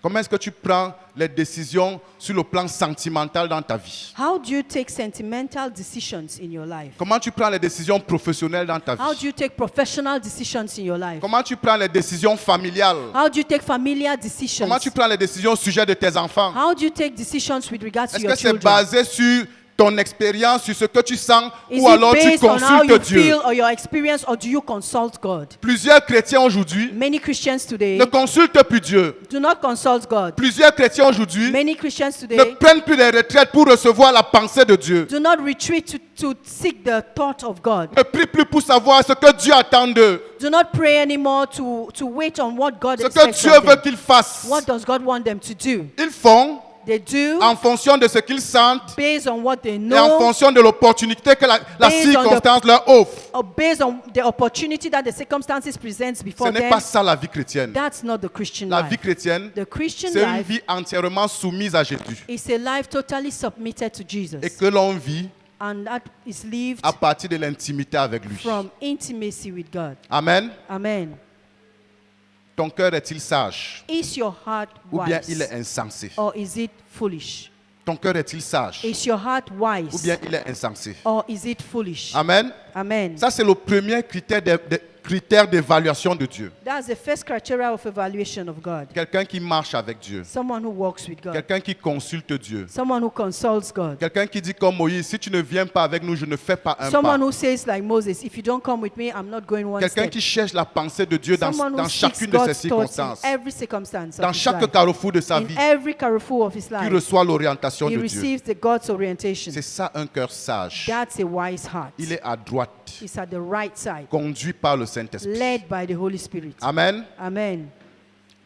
Comment est-ce que tu prends les décisions sur le plan sentimental dans ta vie? How do you take sentimental decisions in your life? Comment tu prends les décisions professionnelles dans ta How do vie? you take professional decisions in your life? Comment tu prends les décisions familiales? How do you take familiar decisions? Comment tu prends les décisions au sujet de tes enfants? How do you take decisions with regards to Est-ce your que c'est children? basé sur ton expérience, sur ce que tu sens, Is ou it alors tu based on how you consultes Dieu? feel or your experience, or do you consult God? Plusieurs chrétiens aujourd'hui Many Christians today ne consultent plus Dieu. do not consult God. Plusieurs chrétiens aujourd'hui Many Christians ne today prennent plus des retraites pour recevoir la pensée de Dieu. do not retreat to seek the thought of God. Ne prient plus pour savoir ce que Dieu attend d'eux. Do not pray anymore to wait on what God Ce que expects Dieu from veut them. qu'ils fassent. What does God want them to do? Ils font They do en fonction de ce qu'ils sentent based on what they et en know, fonction de l'opportunité que la Based on the- circonstance leur offre. or based on the opportunity that the circumstances presents Ce before n'est them. pas ça la vie chrétienne. That's not the Christian La vie life. chrétienne, The Christian c'est une life vie entièrement soumise à Jésus is a life totally submitted to Jesus, et que l'on vit and that is lived à partir de l'intimité avec lui. from intimacy with God. Amen. Amen. Ton cœur est-il sage Is your heart ou bien il wise, est insensé? or is it foolish? Ton cœur est-il sage Is your heart ou wise, bien il est insensé? or is it foolish? Amen. Amen. Ça, c'est le premier critère d'évaluation de Dieu. That's the first criteria of evaluation of God. Quelqu'un qui marche avec Dieu. Someone who walks with God. Quelqu'un qui consulte Dieu. Someone who consults God. Quelqu'un qui dit comme Moïse, si tu ne viens pas avec nous, je ne fais pas un Someone pas. who says like Moses, if you don't come with me, I'm not going one Quelqu'un step. qui cherche la pensée de Dieu Someone who dans seeks chacune de ses God's thoughts in circonstances. every circumstance Dans of his chaque life. carrefour de sa In vie, every carrefour of his qui life, reçoit l'orientation he de Dieu. receives the God's orientation. C'est ça un cœur sage. That's a wise heart. Il est à droite, It's at the right side, conduit par le Saint-Esprit. led by the Holy Spirit. Amen. Amen.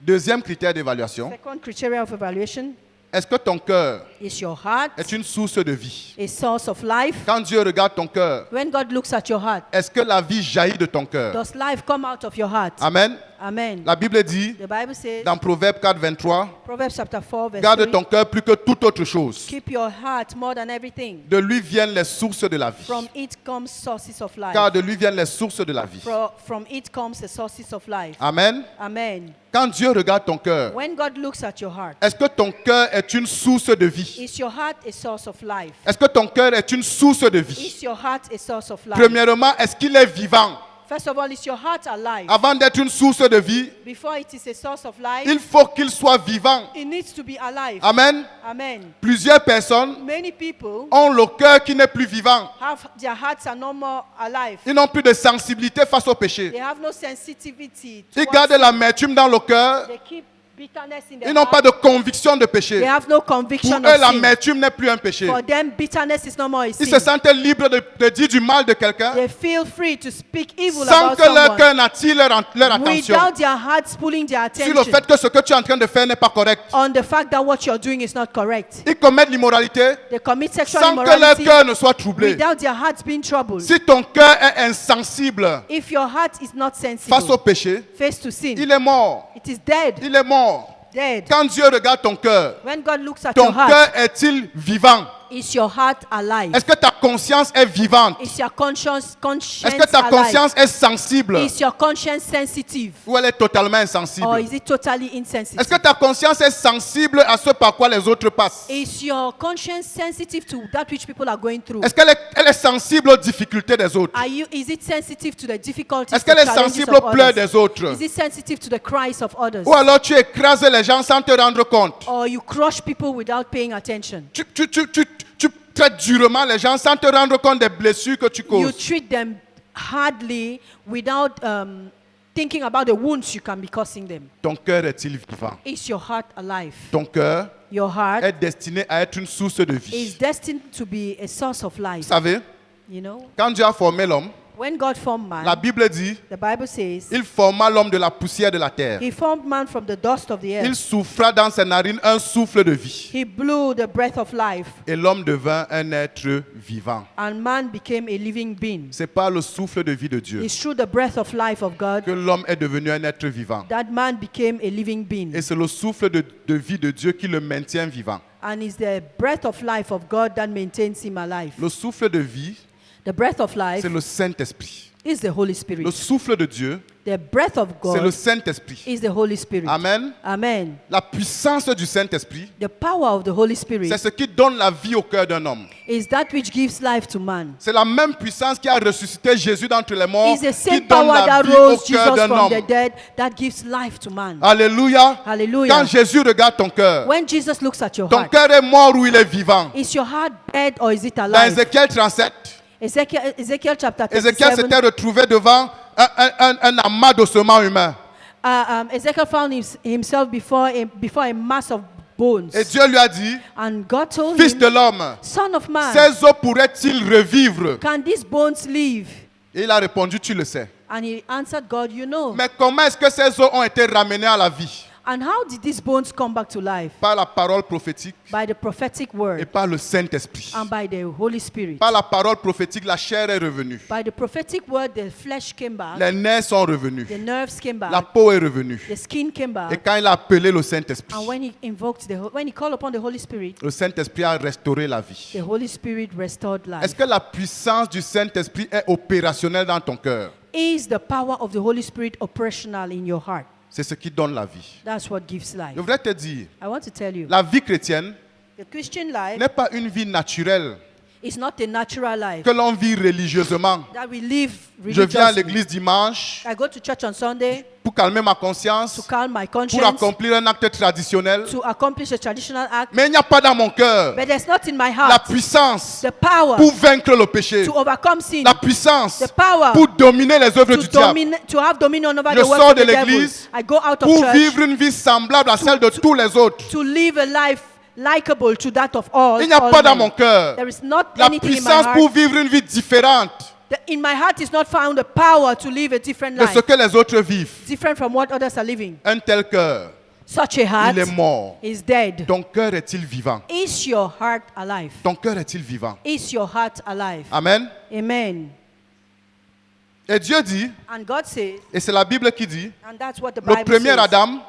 Deuxième critère d'évaluation. Second criteria of evaluation Est-ce que ton cœur is your heart est une source de vie? a source of life? Quand Dieu regarde ton cœur, When God looks at your heart, est-ce que la vie jaillit de ton cœur? does life come out of your heart? Amen. Amen. La Bible dit The Bible says, dans Proverbe 4, 23, Proverbs chapter 4, verse garde 3, ton cœur plus que toute autre chose. keep your heart more than everything. De lui viennent les sources de la vie. From it comes sources of life. Car de lui viennent les sources de la vie. From it comes the sources of life. Amen. Amen. Quand Dieu regarde ton cœur, When God looks at your heart, est-ce que ton cœur est une source de vie? is your heart a source of life? Est-ce que ton cœur est une source de vie? Is your heart a source of life? Premièrement, est-ce qu'il est vivant? First of all, is your heart alive? Avant d'être une source de vie, Before it is a source of life, il faut qu'il soit vivant. it needs to be alive. Amen. Amen. Plusieurs personnes Many people ont le cœur qui n'est plus vivant. have their hearts are no more alive. Ils n'ont plus de sensibilité face au péché. They have no sensitivity. Ils towards gardent sin. l'amertume dans le cœur. They keep bitterness in their Ils n'ont pas heart. de conviction de péché. They have no Pour conviction eux, of sin. l'amertume n'est plus un péché. For them, bitterness is no more a Ils sin. se sentent libres de dire du mal de quelqu'un They feel free to speak evil sans about que leur someone cœur n'attire leur attention without their hearts pulling their sur le attention fait que ce que tu es en train de faire n'est pas correct. on the fact that what you're doing is not correct. Ils commettent l'immoralité They commit sexual sans que leur immorality cœur ne soit troublé. without their hearts being troubled. Si ton cœur est insensible If your heart is not face au sensible, péché, face to sin, il est mort. it is dead. Il est mort. Dead. Quand Dieu regarde ton cœur, When God looks at ton your heart, cœur est-il vivant? is your heart alive? Est-ce que ta conscience est vivante? Is your conscience Est-ce que ta alive? conscience est sensible? Is your conscience sensitive? Ou elle est totalement insensible? Or is it totally Est-ce insensitive? que ta conscience est sensible à ce par quoi les autres passent? Is your conscience sensitive to that which people are going through? Est-ce qu'elle est sensible aux difficultés des autres? Is it sensitive to the difficulties, Est-ce qu'elle the est challenges sensible aux of pleurs others? des autres? Is it sensitive to the cries of others? Ou alors tu écrases les gens sans te rendre compte? Or you crush people without paying attention? Tu traites durement les gens sans te rendre compte des blessures que tu You causes. treat them hardly without thinking about the wounds you can be causing them. Ton cœur est-il vivant? Is your heart alive? Ton cœur Your heart est destiné à être une source de is vie. destined to be a source of Vous life. savez, You know, quand Dieu a formé l'homme, when God formed man, la Bible dit, the Bible says, il forma l'homme de la poussière de la terre. He formed man from the dust of the Il earth. souffla dans ses narines un souffle de vie. He blew the breath of life, Et l'homme devint un être vivant. and man became a living being. C'est par le souffle de vie de Dieu It's through the breath of life of God que l'homme est devenu un être vivant. that man became a living being. Et c'est le souffle de vie de Dieu qui le maintient vivant. And it's the breath of life of God that maintains him alive. Le souffle de vie, The breath of life c'est le Saint-Esprit. is the Holy Le Spirit. souffle de Dieu, The breath of c'est le God Saint-Esprit. is the Holy Spirit. Amen. Amen. La puissance du Saint-Esprit, The power of the Holy Spirit c'est ce qui donne la vie au cœur d'un homme. is that which gives life to man. C'est la même puissance qui a ressuscité Jésus d'entre les morts It's the qui same donne power la that vie au rose cœur Jesus d'un from the homme. dead that gives life to man. Alléluia. Hallelujah. Quand Jésus regarde ton cœur, When Jesus looks at your ton heart, cœur est mort ou il est vivant. is your heart dead or is it Dans alive? Ézéchiel 37, Ezekiel chapter Ézéchiel 37. s'était retrouvé devant un amas d'ossements humains. Ezekiel found himself before a mass of bones. Et Dieu lui a dit, And God told Fils de him, l'homme, Son of man, ces os pourraient-ils revivre? can these bones live? Et il a répondu, tu le sais. And he answered God, you know. Mais comment est-ce que ces os ont été ramenés à la vie? And how did these bones come back to life? Par la parole prophétique By the prophetic et word par le Saint-Esprit. and by the Holy Spirit. Par la parole prophétique, la chair est revenue. By the prophetic word, the flesh came back, Les nerfs sont revenus. the nerves came La back, peau est revenue. the skin came Et back. quand il a appelé le Saint-Esprit, And when he called upon the Holy Spirit, le Saint-Esprit a restauré la vie. the Holy Spirit restored Est-ce life. que la puissance du Saint-Esprit est opérationnelle dans ton cœur? Is the power of the Holy Spirit operational in your heart? C'est ce qui donne la vie. That's what gives life. Je voudrais te dire, I want to tell you, la vie chrétienne the Christian life n'est pas une vie naturelle is not a natural life que l'on vit religieusement. that we live Je viens à religiously. l'église dimanche I go to church on Sunday pour calmer ma to conscience, calm my pour conscience, accomplir un acte traditionnel. to accomplish a traditional act, Mais il n'y a pas dans mon cœur but there's not in my la heart puissance the power pour vaincre le péché, to overcome sin, la puissance the power pour dominer les œuvres du diable, to have dominion over Je the works sors of the de devil. l'église I go out of pour church vivre une vie semblable à celle de tous les autres. to live a life likable to that of all. Il n'y a all pas dans men. mon cœur There is not la anything in my puissance heart. pour vivre une vie différente In my heart is not found the power to live a different de ce life, que les autres vivent. different from what others are living. Un tel cœur, Such a heart il est mort. is dead. Ton cœur est-il vivant? Is your heart alive? Ton cœur est-il vivant? Is your heart alive? Amen. Amen. Et Dieu dit, And God says, et c'est la Bible qui dit, and that's what the le Bible premier says. Adam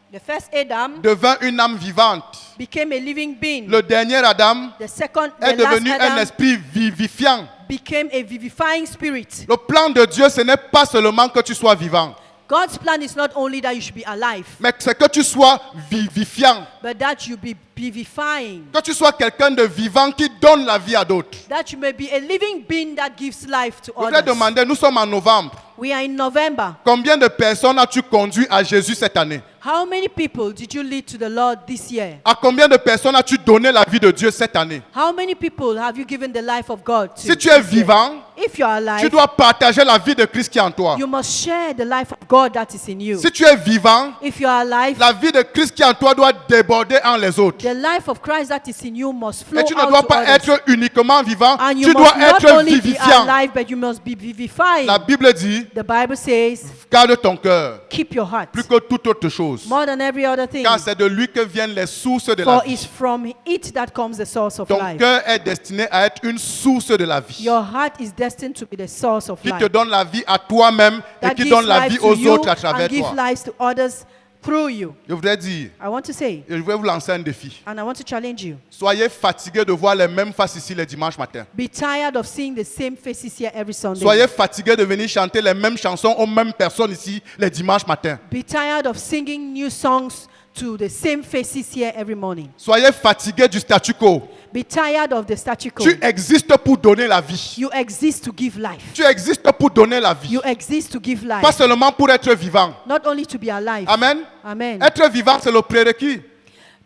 The first Adam devint une âme vivante. became a living being. Le dernier Adam The second, est the last devenu un Adam esprit vivifiant. became a vivifying spirit. Le plan de Dieu, ce n'est pas seulement que tu sois vivant, God's plan is not only that you should be alive, mais c'est que tu sois vivifiant. but that you be vivifying. Que tu sois quelqu'un de vivant qui donne la vie à d'autres. That you may be a living being that gives life to Je voudrais others. demander, nous sommes en novembre. We are in November. Combien de personnes as-tu conduit à Jésus cette année? How many people did you lead to the Lord this year? À combien de personnes as-tu donné la vie de Dieu cette année? How many people have you given the life of God to? Si tu es this year? vivant, If you are tu alive, dois partager la vie de Christ qui est en toi. you must share the life of God that is in you. Si tu es vivant, If you are alive, la vie de Christ qui est en toi doit déborder en les autres. the life of Christ that is in you must flow Et tu ne out dois to pas others. être uniquement vivant, And you tu dois must not être only be vivifiant. alive, but you must be vivifying. La Bible dit, The Bible says, garde ton cœur keep your heart plus que toute autre chose. more than every other thing. Car c'est de lui que viennent les sources de la For vie. it's from it that comes the source of Ton life. cœur est destiné à être une source de la vie. Your heart is destined to be the source of Qui te life. donne la vie à toi-même et That qui gives donne la life vie to aux you autres à and travers gives toi. life to others through you. Je voudrais dire, I want to say, et je vais vous lancer un défi. and I want to challenge you. Soyez fatigués de voir les mêmes faces ici les dimanches matins. Be tired of seeing the same faces here every Sunday. Soyez fatigués de venir chanter les mêmes chansons aux mêmes personnes ici les dimanches matins. Be tired of singing new songs to the same faces here every morning. Soyez fatigués du statu quo. Be tired of the statu quo. Tu existes pour donner la vie. You exist to give life. Tu existes pour donner la vie. You exist to give life. Pas seulement pour être vivant. Not only to be alive. Amen. Amen. Être vivant, c'est le prérequis.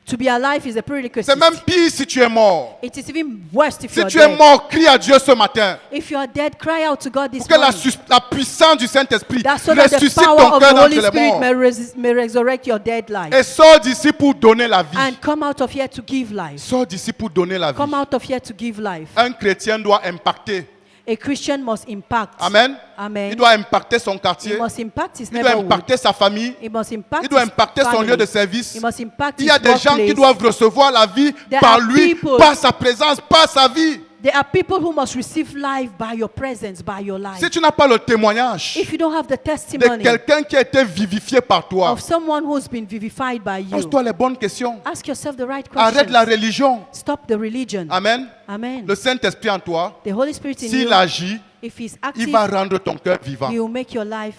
To be alive is a prerequisite. C'est même pire si tu es mort. It is even worse if Si you are tu es dead. mort, crie à Dieu ce matin. If you are dead, cry out to God this Pour que morning. la puissance du Saint-Esprit That's so that the ressuscite power ton of cœur the Holy d'entre les Spirit morts. may resurrect your dead life. Et sors d'ici pour donner la vie. And come out of here to give life. Sors d'ici pour donner la vie. Come out of here to give life. Un chrétien doit impacter. A Christian must impact. Amen. Amen. Il doit impacter son He quartier. must impact his Il doit neighborhood. impacter sa famille. He must impact Il doit his impacter son family. lieu de service. He must impact Il y a his des gens qui workplace. doivent recevoir la vie There par are lui, people- par sa présence, par sa vie. There are people who must receive life by your presence, by your life. Si tu n'as pas le témoignage If you don't have the de testimony quelqu'un qui a été vivifié par toi, of someone who's been vivified by you, pose-toi les bonnes questions. ask yourself the right Arrête la questions. religion. Stop the religion. Amen. Amen. Le Saint-Esprit en toi, The Holy Spirit in s'il you, agit, if He's il active, va rendre ton cœur vivant. He will make your life,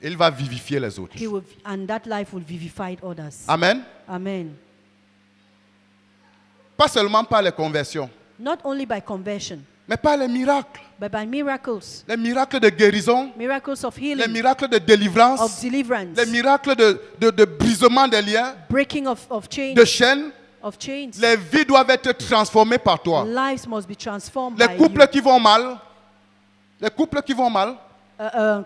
Il va vivifier les autres. and that life will vivify others. Amen. Amen. Pas seulement par les conversions, Not only by conversion, mais par les miracles. but by miracles. Les miracles de guérison, Miracles of les healing, miracles de of délivrance, deliverance, les miracles de brisement des liens, breaking of chains, de chaînes. of chains. Les vies doivent être transformées par toi. Lives must be transformed Les by couples you. qui vont mal, les couples qui vont mal,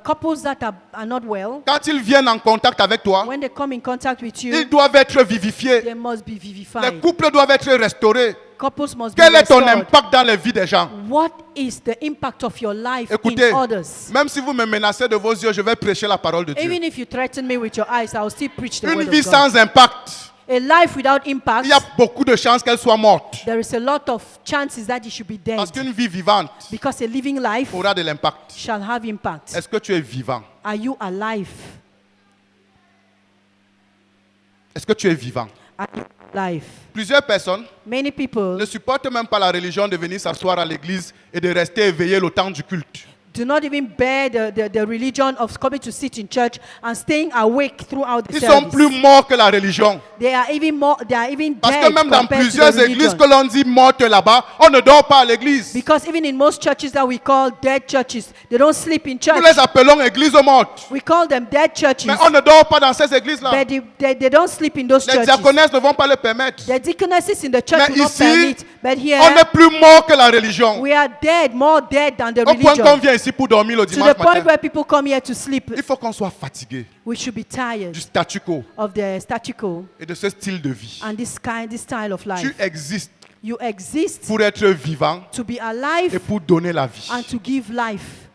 Couples that are not well, quand ils viennent en contact avec toi, when they come in contact with ils you, doivent être vivifiés. they must be Les vivified. couples doivent être restaurés. Couples must be Quel est ton restored. impact dans les vies des gens? What is the impact of your life Écoutez, in others? même si vous me menacez de vos yeux, je vais prêcher la parole de Dieu. Even if you threaten me with your eyes, I will still preach the Une word vie of God. sans impact, A life without impact, il y a beaucoup de chances qu'elle soit morte. there is a lot of chances that you should be dead. Parce qu'une vie vivante Because a living life aura de l'impact. shall have impact. Est-ce que tu es vivant? Are you alive? Est-ce que tu es vivant? Are you alive? Plusieurs personnes Many people ne supportent même pas la religion de venir s'asseoir à l'église et de rester éveillé le temps du culte. do not even bear the religion of coming to sit in church and staying awake throughout the Ils sont service. plus morts que la religion. They are even Parce que dead même dans compared to the plusieurs églises religion. que l'on dit mortes là-bas, on ne dort pas à l'église. Because even in most churches that we call dead churches, they don't sleep in Nous church. les appelons églises mortes. We call them dead churches, Mais on ne dort pas dans ces églises-là. but they don't sleep in those Les churches. diaconesses ne vont pas le permettre. The deaconesses in the church Mais will not ici, permit, but here On est plus morts que la religion. we are dead, more dead than the Au point qu'on religion. vient ici pour dormir le To dimanche the point matin. where people come here to sleep, Il faut qu'on soit fatigué we should be tired du statu quo of the statu quo et de ce style de vie. and this style of Tu life. existes You exist pour être vivant to be et alive pour donner la vie. and to give life.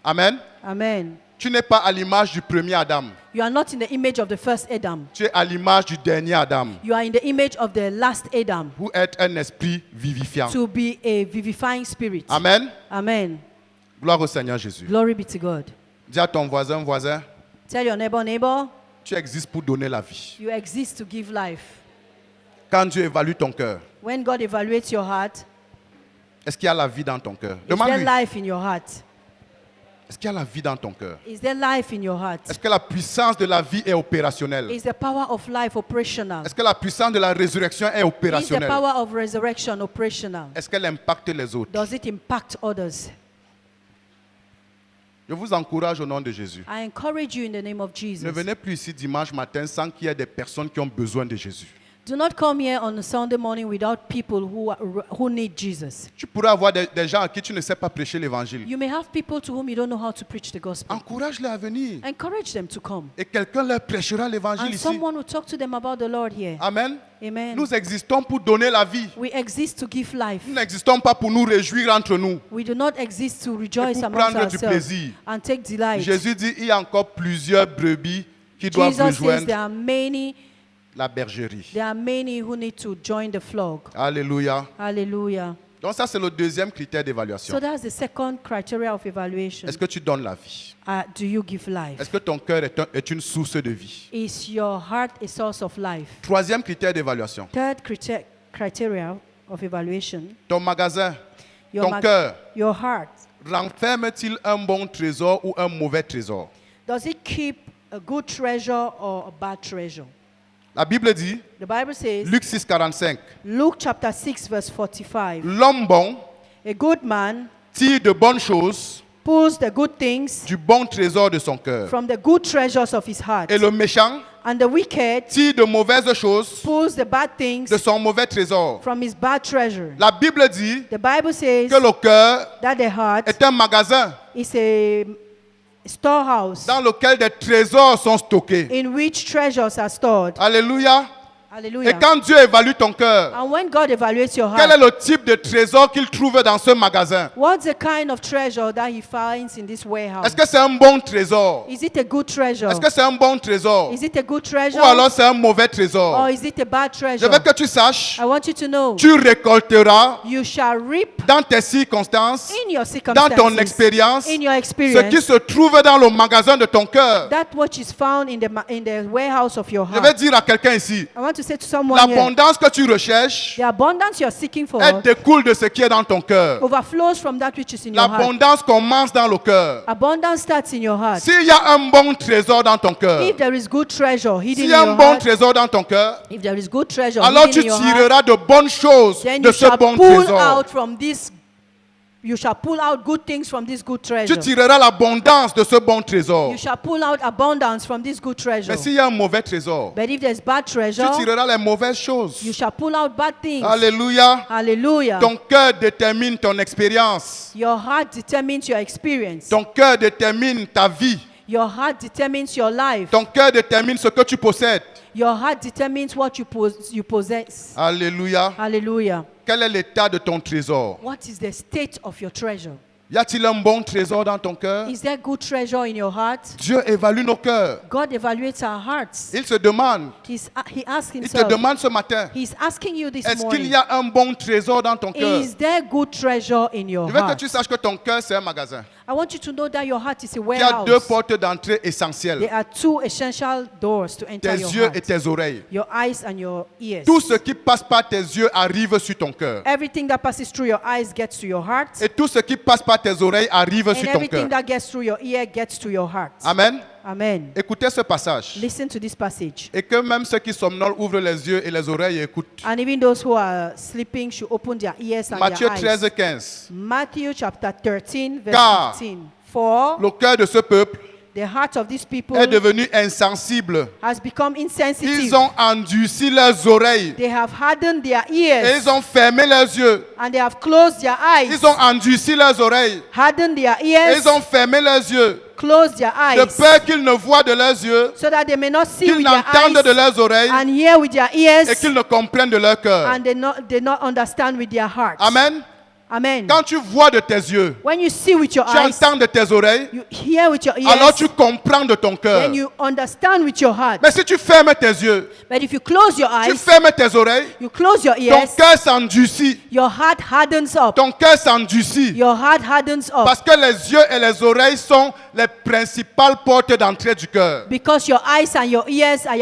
Amen. Amen. Tu n'es pas à l'image du premier Adam. You are not in the image of the first Adam. Tu es à l'image du dernier Adam. You are in the image of the last Adam, Pour être un esprit vivifiant. to be a vivifying spirit. Amen. Amen. Gloire au Seigneur Jésus. Glory be to God. Dis à ton voisin, voisin, Tell your neighbor, tu existes pour donner la vie. you exist to give life. Quand Dieu évalue ton cœur, When God evaluates your heart, est-ce qu'il y a la vie dans ton cœur? is there Demande-lui, life in your heart? est-ce qu'il y a la vie dans ton cœur? Is there life in your heart? Est-ce que la puissance de la vie est opérationnelle? Is the power of life operational? Est-ce que la puissance de la résurrection est Is the opérationnelle? power of resurrection operational? Est-ce qu'elle impacte les autres? Does it impact others? Je vous encourage au nom de Jésus. I encourage you in the name of Ne Jesus. venez plus ici dimanche matin sans qu'il y ait des personnes qui ont besoin de Jésus. Do not come here on a Sunday morning without people who need Jesus. Tu pourras avoir des gens à qui tu ne sais pas prêcher l'évangile. You may have people to whom you don't know how to preach the gospel. Encourage-les à venir. Encourage them to come. Et quelqu'un leur prêchera l'évangile And ici. someone will talk to them about the Lord here. Amen. Amen. Nous existons pour donner la vie. We exist to give life. Nous n'existons pas pour nous réjouir entre nous. We do not exist to rejoice pour amongst prendre du ourselves plaisir. and take delight. Jésus dit il y a encore plusieurs brebis qui doivent Jesus says rejoindre there la bergerie. are many who need to join the flock. Alléluia. Hallelujah. Donc ça c'est le deuxième critère d'évaluation. So that's the second criteria of evaluation. Est-ce que tu donnes la vie? Do you give life? Est-ce que ton cœur est une source de vie? Is your heart a source of life? Troisième critère d'évaluation. Third criteria of evaluation. Ton magasin, Your, ton cœur, your heart. renferme-t-il un bon trésor ou un mauvais trésor? Does it keep a good treasure or a bad treasure? La Bible dit, The Bible says, Luc 6,45, Luke chapter 6 verse 45, l'homme bon a good man tire de bonnes choses pulls the good things du bon trésor de son cœur. from the good treasures of his heart. Et le méchant And the wicked tire de mauvaises choses pulls the bad things de son mauvais trésor. from his bad treasure. La Bible dit The Bible says que le cœur that the heart est un magasin is a storehouse dans lequel des trésors sont stockés. in which treasures are stored. Alléluia. Et Hallelujah. quand Dieu évalue ton cœur, And when God evaluates your quel est heart, le type de trésor qu'il trouve dans ce magasin? what's the kind of treasure that he finds in this warehouse? Est-ce que c'est un bon trésor? Is it a good treasure? Est-ce que c'est un bon trésor? Is it a good treasure? Ou alors c'est un mauvais trésor? Or is it a bad Je treasure? veux que tu saches, I want you to know tu récolteras you shall reap dans tes circonstances, in your dans circumstances, ton expérience, in your ce experience, qui se trouve dans le magasin de ton cœur. that which is found in the warehouse of your Je vais heart. dire à quelqu'un ici, I want to say to someone here, l'abondance que tu recherches, the abundance you're seeking for elle découle de ce qui est dans ton cœur. overflows from that which is in your heart. L'abondance commence dans le cœur. Abundance starts in your heart. S'il y a un bon trésor dans ton cœur, If there is good treasure hidden s'il in y a un your bon heart, trésor dans ton cœur, if there is good treasure alors hidden tu in your heart, tireras de bonnes choses then de you ce shall bon pull trésor. out from this. You shall pull out good things from this good Tu treasure. tireras l'abondance de ce bon trésor. You shall pull out abundance from this good treasure. Mais s'il y a un mauvais trésor, But if there's bad tu treasure, tireras les mauvaises choses. you shall pull out bad things. Alléluia. Hallelujah. Ton cœur détermine ton expérience. Your heart determines your experience. Ton cœur détermine ta vie. Your heart determines your life. Ton cœur détermine ce que tu possèdes. Your heart determines what you possess. Alléluia. Hallelujah. Quel est l'état de ton trésor? What is the state of your treasure? Y a-t-il un bon trésor dans ton cœur? Is there good treasure in your heart? Dieu évalue nos cœurs. God evaluates our hearts. Il se demande, He asks il te himself. demande ce matin, He's asking you this est-ce qu'il morning. y a un bon trésor dans ton cœur? Is there good treasure in your Je veux que heart? tu saches que ton cœur, c'est un magasin. I want you to know that your heart is a Il y a deux warehouse. portes d'entrée essentielles. There are two essential doors to enter Tes your yeux et heart. tes oreilles. Your eyes and your ears. Tout ce qui passe par tes yeux arrive sur ton cœur. Everything that passes through your eyes gets to your heart. Et tout ce qui passe par tes oreilles arrive And sur ton everything cœur. that gets through your ear gets to your heart. Amen. Amen. Écoutez ce passage. Listen to this passage. Et que même ceux qui somnolent ouvrent les yeux et les oreilles et écoutent. And even those who are sleeping should open their ears and Matthieu their eyes. 13, 15. Matthew chapter 13, verse Car 15. For Le cœur de ce peuple the heart of these people est devenu insensible. has become insensitive. Ils ont endurci leurs oreilles. They have hardened their Et ears ils ont fermé leurs yeux. and they have closed their eyes. Ils ont endurci leurs oreilles. Hardened their Et ears, ils ont fermé leurs yeux. closed their De eyes, peur qu'ils ne voient de leurs yeux, so that they may not see qu'ils with their n'entendent de eyes leurs oreilles and hear with their et ears qu'ils ne comprennent de leur cœur. and they not understand with their hearts. Amen. Amen. Quand tu vois de tes yeux, When you see with your tu eyes, entends de tes oreilles, you hear with your alors ears, tu comprends de ton cœur. then you understand with your heart. Mais si tu fermes tes yeux, But if you close your tu eyes, fermes tes oreilles, you close your ton ears, cœur s'endurcit. your heart hardens up. Ton cœur s'endurcit. Your heart hardens up. Parce que les yeux et les oreilles sont les principales portes d'entrée du cœur. Because your eyes and your ears are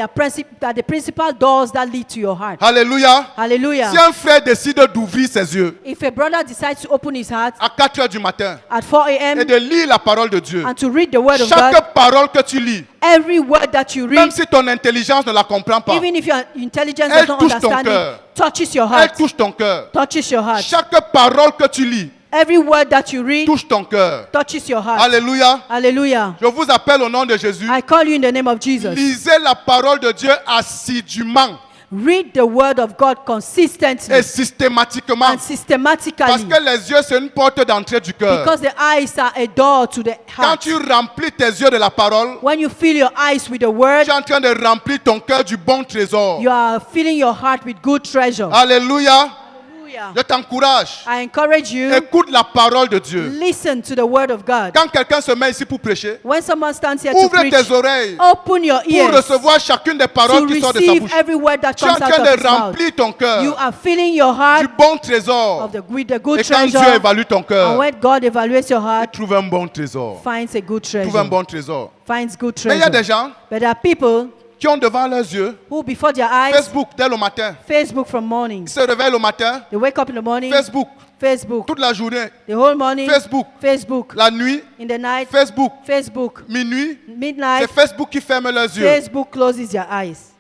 the principal doors that lead to your heart. Alléluia. Hallelujah. Si un frère décide d'ouvrir ses yeux If a brother decides to open his heart à 4 heures du matin at 4 et a.m. de lire la parole de Dieu, and to read the word of God, chaque parole que tu lis, every word that you même read, si ton intelligence ne la comprend pas, even if your intelligence Elle does not touche ton understand cœur. it, touches your elle heart. touche ton cœur. Touches your heart. Chaque parole que tu lis Every word that you read touche ton cœur. touches your heart. Alléluia. Hallelujah. Je vous appelle au nom de Jésus. I call you in the name of Jesus. Lisez la parole de Dieu assidûment Read the word of God consistently et systématiquement. and systematically. Parce que les yeux, c'est une porte d'entrée du cœur. Because the eyes are a door to the Quand heart. tu remplis tes yeux de la parole, When you fill your eyes with the word, tu es en train de remplir ton cœur du bon trésor. you are filling your heart with good treasure. Alléluia. Hallelujah. Je t'encourage. I encourage you, Écoute la parole de Dieu. listen to the word of God. Quand quelqu'un se met ici pour prêcher, When someone stands here to ouvre preach, tes oreilles open your pour ears recevoir chacune des to paroles qui sortent de sa receive bouche. every word that Tu es en comes out train of de his mouth. remplir ton You cœur are filling your du heart bon trésor. with the good Et quand Dieu treasure. évalue ton And cœur, when God evaluates your heart, trouve un bon trésor. finds a good Trouve un treasure. bon trésor. Finds good Mais il y a des treasure. gens But there are people qui ont devant leurs yeux who, before their eyes, Facebook dès le matin. Facebook from morning. Ils se réveillent le matin, They wake up in the morning, Facebook. Facebook. Toute la journée, The whole morning, Facebook. Facebook. La nuit, In the night, Facebook. Facebook. Minuit, c'est Midnight, Facebook qui ferme leurs yeux. Facebook closes their eyes.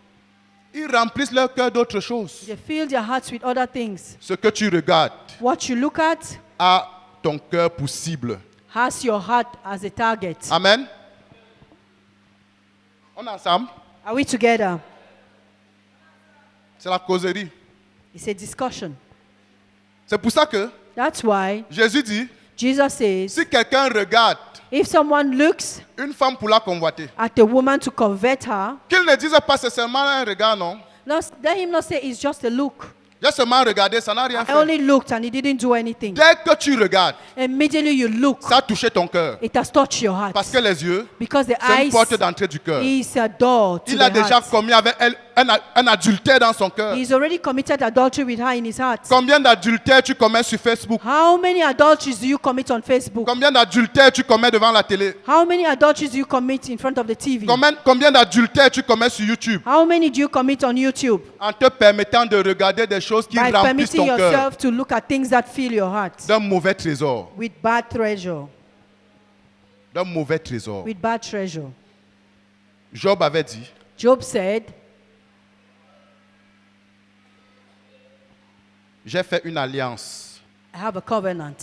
Ils remplissent leur cœur d'autres choses. They fill their hearts with other things. Ce que tu regardes What you look at a ton cœur pour cible. has your heart as a target. Amen. On est ensemble. Are we together? C'est la causerie. It's a discussion. C'est pour ça que That's why Jésus dit, Jesus says, si quelqu'un regarde if someone looks une femme pour la convoiter, at a woman to convert her, qu'il ne dise pas c'est seulement un regard, non. let him not say it's just a look. J'ai seulement regardé, ça n'a rien I fait. only looked and he didn't do anything. Dès que tu regardes, Immediately you look, ça a touché ton cœur. it has touched your heart. Parce que les yeux, Because the c'est une eyes porte d'entrée du cœur. is a door to Il a the déjà heart. commis avec elle un adultère dans son cœur. He's already committed adultery with her in his heart. Combien d'adultères tu commets sur Facebook? How many adulteries do you commit on Facebook? Combien d'adultères tu commets devant la télé? How many adulteries do you commit in front of the TV? Combien d'adultères tu commets sur YouTube? How many do you commit on YouTube? En te permettant de regarder des choses qui By remplissent permitting ton cœur yourself to look at things that fill your heart d'un mauvais trésor. with bad treasure. D'un mauvais trésor. With bad treasure. Job avait dit, Job said, j'ai fait une alliance, I have a covenant.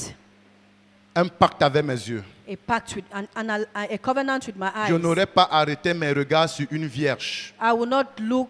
un pacte avec mes yeux. A pact with a covenant with my Je eyes. n'aurais pas arrêté mes regards sur une vierge. I will not look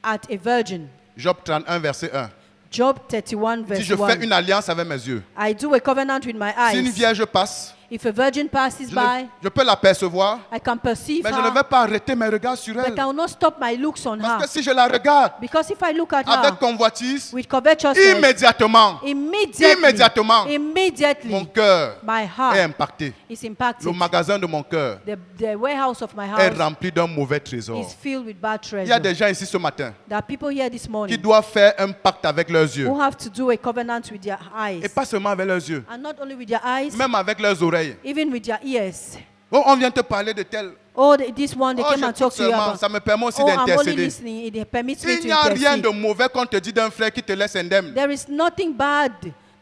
at a virgin. Job 31, verset 1. Job 31 Si verse je fais 1. une alliance avec mes yeux, I do a covenant with my si une eyes. vierge passe, If a virgin passes by, je peux l'apercevoir, I can perceive mais je ne her, vais pas arrêter mes regards sur but elle. I will not stop my looks on Parce que her. si je la regarde Because if I look at avec her convoitise, with covetousness, immédiatement, immediately, mon immediately, cœur my est heart impacté. is impacted. Le magasin de mon cœur The warehouse of my est house rempli d'un mauvais trésor. is filled with bad Il y a treasure. des gens ici ce matin There are people here this qui morning doivent faire un pacte avec leurs yeux. who have to do a covenant with their eyes. Et pas seulement avec leurs yeux, And not only with their eyes, même avec leurs oreilles. even with their ears. Oh, on vient te parler de tel. Oh, this one, they Oh, came and j'écoute talked to you seulement. about. Ça me permet aussi Oh, I'm only d'intercéder. listening. It permits me Il to n'y a rien de intercede. mauvais qu'on te dit d'un frère qui te laisse indemne. There is nothing bad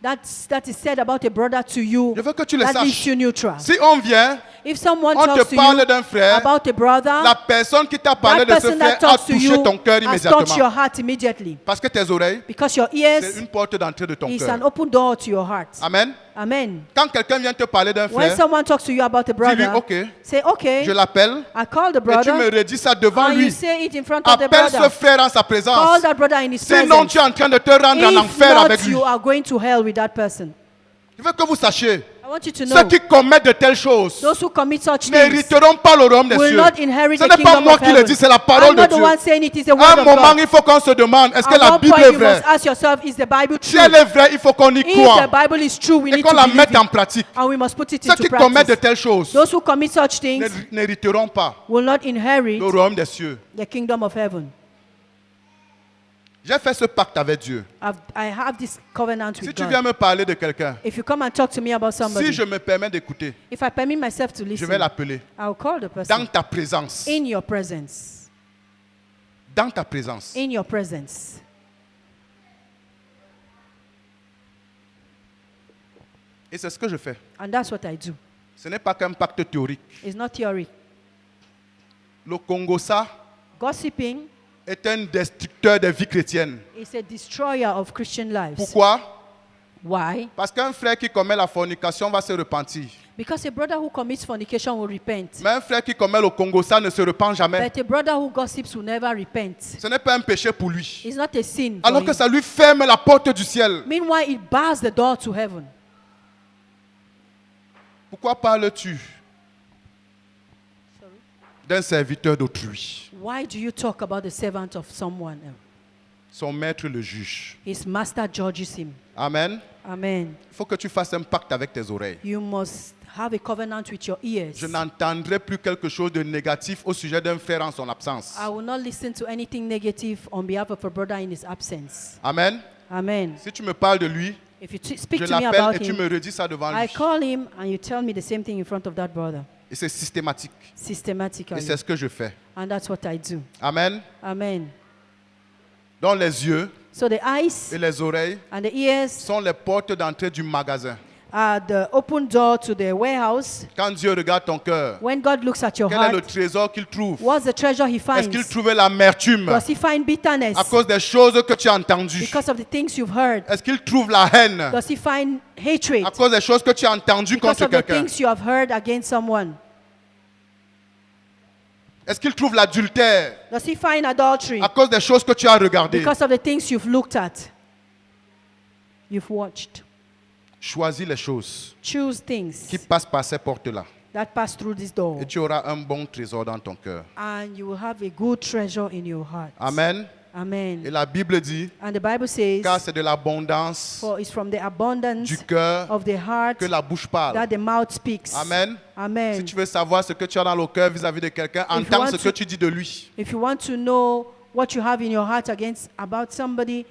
that is said about a brother to you Je veux que tu le that leaves saches. you neutral. Si on vient, If someone on talks te to parle you d'un frère, about a brother, la personne qui t'a parlé that de ce person frère that a talks to touché you ton cœur has touched immédiatement. your heart immediately. Parce que tes oreilles, Because your c'est ears une porte d'entrée de ton is cœur. an open door to your heart. Amen. Amen. Quand quelqu'un vient te parler d'un When frère, someone talks to you about a dis-lui, brother, OK, say, okay, je l'appelle I call the et tu me brother, redis ça devant and you lui. say it in front of the Appelle ce brother. frère en sa Call présence. that brother in his Sinon, presence. tu es en train de te rendre en If enfer avec not, lui. you are going to hell with that person. Je veux que vous sachiez, I want you to Ceux know, qui commettent de telles choses those who commit such things n'hériteront pas le royaume des will cieux. not inherit Ce the n'est pas kingdom moi of qui le heaven. dis, c'est la I'm parole de not the Dieu. one saying it, is the À word un of moment, God. il faut qu'on se demande, est-ce que At la one Bible point, est you vraie? must ask yourself, is the Bible Si true? elle est vraie, il faut qu'on y If the croit Bible is true, we et need qu'on to la believe mette en it. pratique. And we must put it Ceux into qui commettent de practice. telles choses Those who commit such things n'hériteront pas will not inherit le royaume des cieux. the kingdom of heaven. J'ai fait ce pacte avec Dieu. I have this covenant Si with tu viens God. me parler de quelqu'un, If you come and talk to me about si somebody, je me permets d'écouter, if I permit myself to je vais listen, l'appeler I'll call the dans person ta présence. in your presence. Dans ta présence. In your presence. Et c'est ce que je fais. And that's what I do. Ce n'est pas qu'un pacte théorique. It's not theory. Le Congo-ça Gossiping est un destructeur des vies chrétiennes. is a destroyer of Christian lives. Pourquoi? Why? Parce qu'un frère qui commet la fornication va se repentir. Because a brother who commits fornication will repent. Mais un frère qui commet le Congo-ça ne se repent jamais. But a brother who gossips will never repent. Ce n'est pas un péché pour lui. It's not a sin. For Alors que him. ça lui ferme la porte du ciel. Meanwhile, it bars the door to heaven. Pourquoi parles-tu d'un serviteur d'autrui? Why do you talk about the servant of someone else? Son maître le juge. His master judges him. Amen. Amen. Il faut que tu fasses un pacte avec tes oreilles. You must have a covenant with your ears. Je n'entendrai plus quelque chose de négatif au sujet d'un frère en son absence. I will not listen to anything negative on behalf of a brother in his absence. Amen. Amen. Si tu me parles de lui, If you speak je to me l'appelle about et tu him, me redis ça devant I lui. call him and you tell me the same thing in front of that brother. Et c'est systématique. Et Systematically. c'est ce que je fais. And that's what I do. Amen. Amen. Donc les yeux So the eyes et les oreilles and the ears sont les portes d'entrée du magasin. are the open door to the warehouse. Quand Dieu regarde ton cœur, When God looks at your quel est le heart, trésor qu'il trouve? what's the treasure he Est-ce qu'il finds? trouvait l'amertume Does he find bitterness à cause des choses que tu as entendues? because of the things you've heard? Est-ce qu'il trouve la haine Does he find hatred à cause des choses que tu as entendues because contre of the quelqu'un? things you have heard against someone? Est-ce qu'il trouve l'adultère Does he find adultery à cause des choses que tu as regardées? because of the things you've looked at? You've watched. Choisis les choses Choose things qui passent par ces portes-là. that pass through this door, Et tu auras un bon trésor dans ton cœur. and you will have a good treasure in your heart. Amen. Amen. Et la Bible dit, And the Bible says, car c'est de l'abondance for it's from the abundance du cœur of the heart que la bouche parle. that the mouth speaks. Amen. Si Amen. tu veux savoir ce que tu as dans le cœur vis-à-vis de quelqu'un, you entends want ce to- que tu dis de lui. If you want to know what you have in your heart about somebody,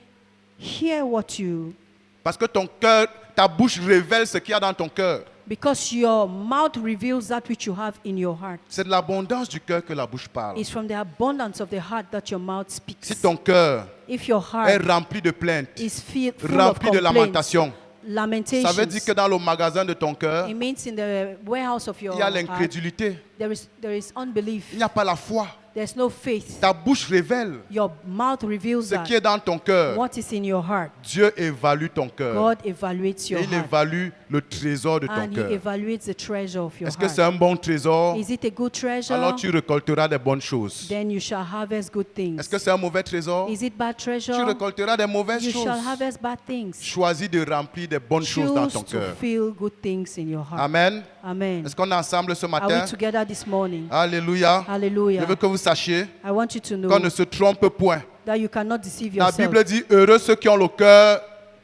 hear what you, Parce que ton cœur, ta bouche révèle ce qu'il y a dans ton cœur. because your mouth reveals that which you have in your heart. C'est de l'abondance du cœur que la bouche parle. It's from the abundance of the heart that your mouth speaks. Si ton cœur If your est heart rempli de plaintes, is full of rempli de complaints, lamentations, lamentations, ça veut dire que dans le magasin de ton cœur, it means in the warehouse of your il y a heart, l'incrédulité, there is unbelief. il n'y a pas la foi. There's no faith. Ta bouche révèle Your mouth reveals ce qui est that. dans ton cœur. What is in your heart? Dieu évalue ton cœur. God evaluates Et your il heart. évalue le trésor de ton And he cœur. evaluates the treasure of your Est-ce que c'est heart. un bon trésor? Is it a good treasure? Alors tu récolteras des bonnes choses. Then you shall harvest good things. Est-ce que c'est un mauvais trésor? Is it bad Tu treasure? récolteras des mauvaises You choses. shall harvest bad things. Choisis de remplir des bonnes choses dans Choose ton to cœur. feel good things in your heart. Amen. Amen. Est-ce qu'on est ensemble ce Are matin? we together this morning? Alléluia. Je Hallelujah. veux que vous sachiez I want you to know qu'on ne se trompe point. that you cannot deceive La yourself. Bible dit heureux ceux qui ont le cœur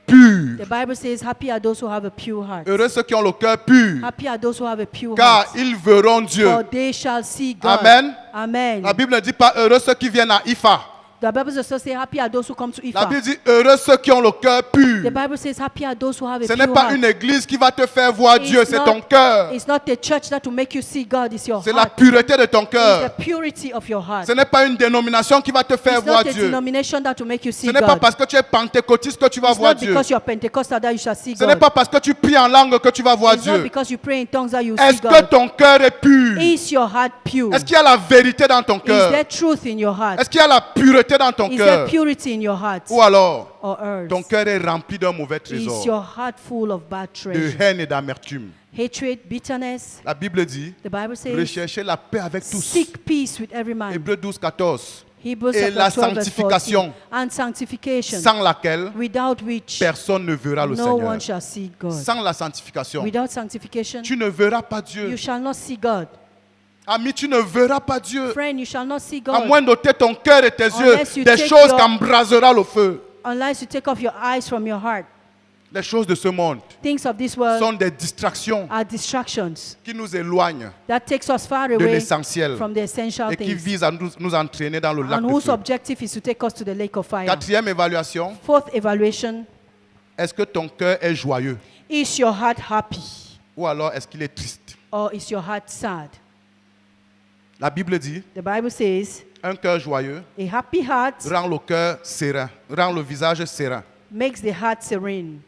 pur. The Bible says, happy are those who have a pure heart. Heureux ceux qui ont le cœur pur. Happy are those who have a pure Car heart. ils verront Dieu. For they shall see God. Amen. Amen. La Bible ne dit pas heureux ceux qui viennent à Ifa. The Bible also says, happy are those who come to La Ifa. Bible dit heureux ceux qui ont le cœur pur. The Bible says, happy are those who have a Ce pure n'est pas heart. une église qui va te faire voir It's Dieu, c'est not- ton cœur. It's not the church that will make you see God, it's your C'est la heart. pureté de ton It's cœur. the purity of your heart. Ce n'est pas une dénomination qui va te faire It's voir not a Dieu. denomination that will make you see Ce n'est pas God. parce que tu es pentecôtiste que tu vas It's voir not Dieu. because you are Pentecostal that you shall see Ce n'est God. pas parce que tu pries en langue que tu vas voir It's not Dieu. because you pray in tongues that you see Est-ce que God. ton cœur est pur? Is your heart pure? Est-ce qu'il y a la vérité dans ton Is there cœur? truth in your heart? Est-ce qu'il y a la pureté dans ton Is there cœur? purity in your heart? Ou alors, Or earth? ton cœur est rempli d'un mauvais Is trésor, your heart full of bad de treasure? haine et d'amertume. Hatred, bitterness. La Bible dit, The Bible says, recherchez la paix avec tous. seek peace with every man. Hébreux 12, 14. Hebrews Et chapter la 12, verse 14. sanctification, And sanctification, sans laquelle without which personne ne verra le no Seigneur. one shall see God. Sans la sanctification, Without sanctification, tu ne verras pas Dieu. you shall not see God. Ami, tu ne verras pas Dieu. Friend, you shall not see À God moins d'ôter ton cœur et tes yeux Unless you des take choses your- qu'embrasera le feu. unless you take off your eyes from your heart. Les choses de ce monde Things of this world sont des distractions are distractions qui nous éloignent that takes us far de away l'essentiel from the essential et qui things, visent à nous entraîner dans le lac and de whose feu. objective is to take us to the lake of fire. Quatrième évaluation, Fourth evaluation, est-ce que ton cœur est joyeux is your heart happy ou alors est-ce qu'il est triste? or is your heart sad? La Bible dit, The Bible says un cœur joyeux a happy heart rend le cœur serein, rend le visage serein. makes the heart serene.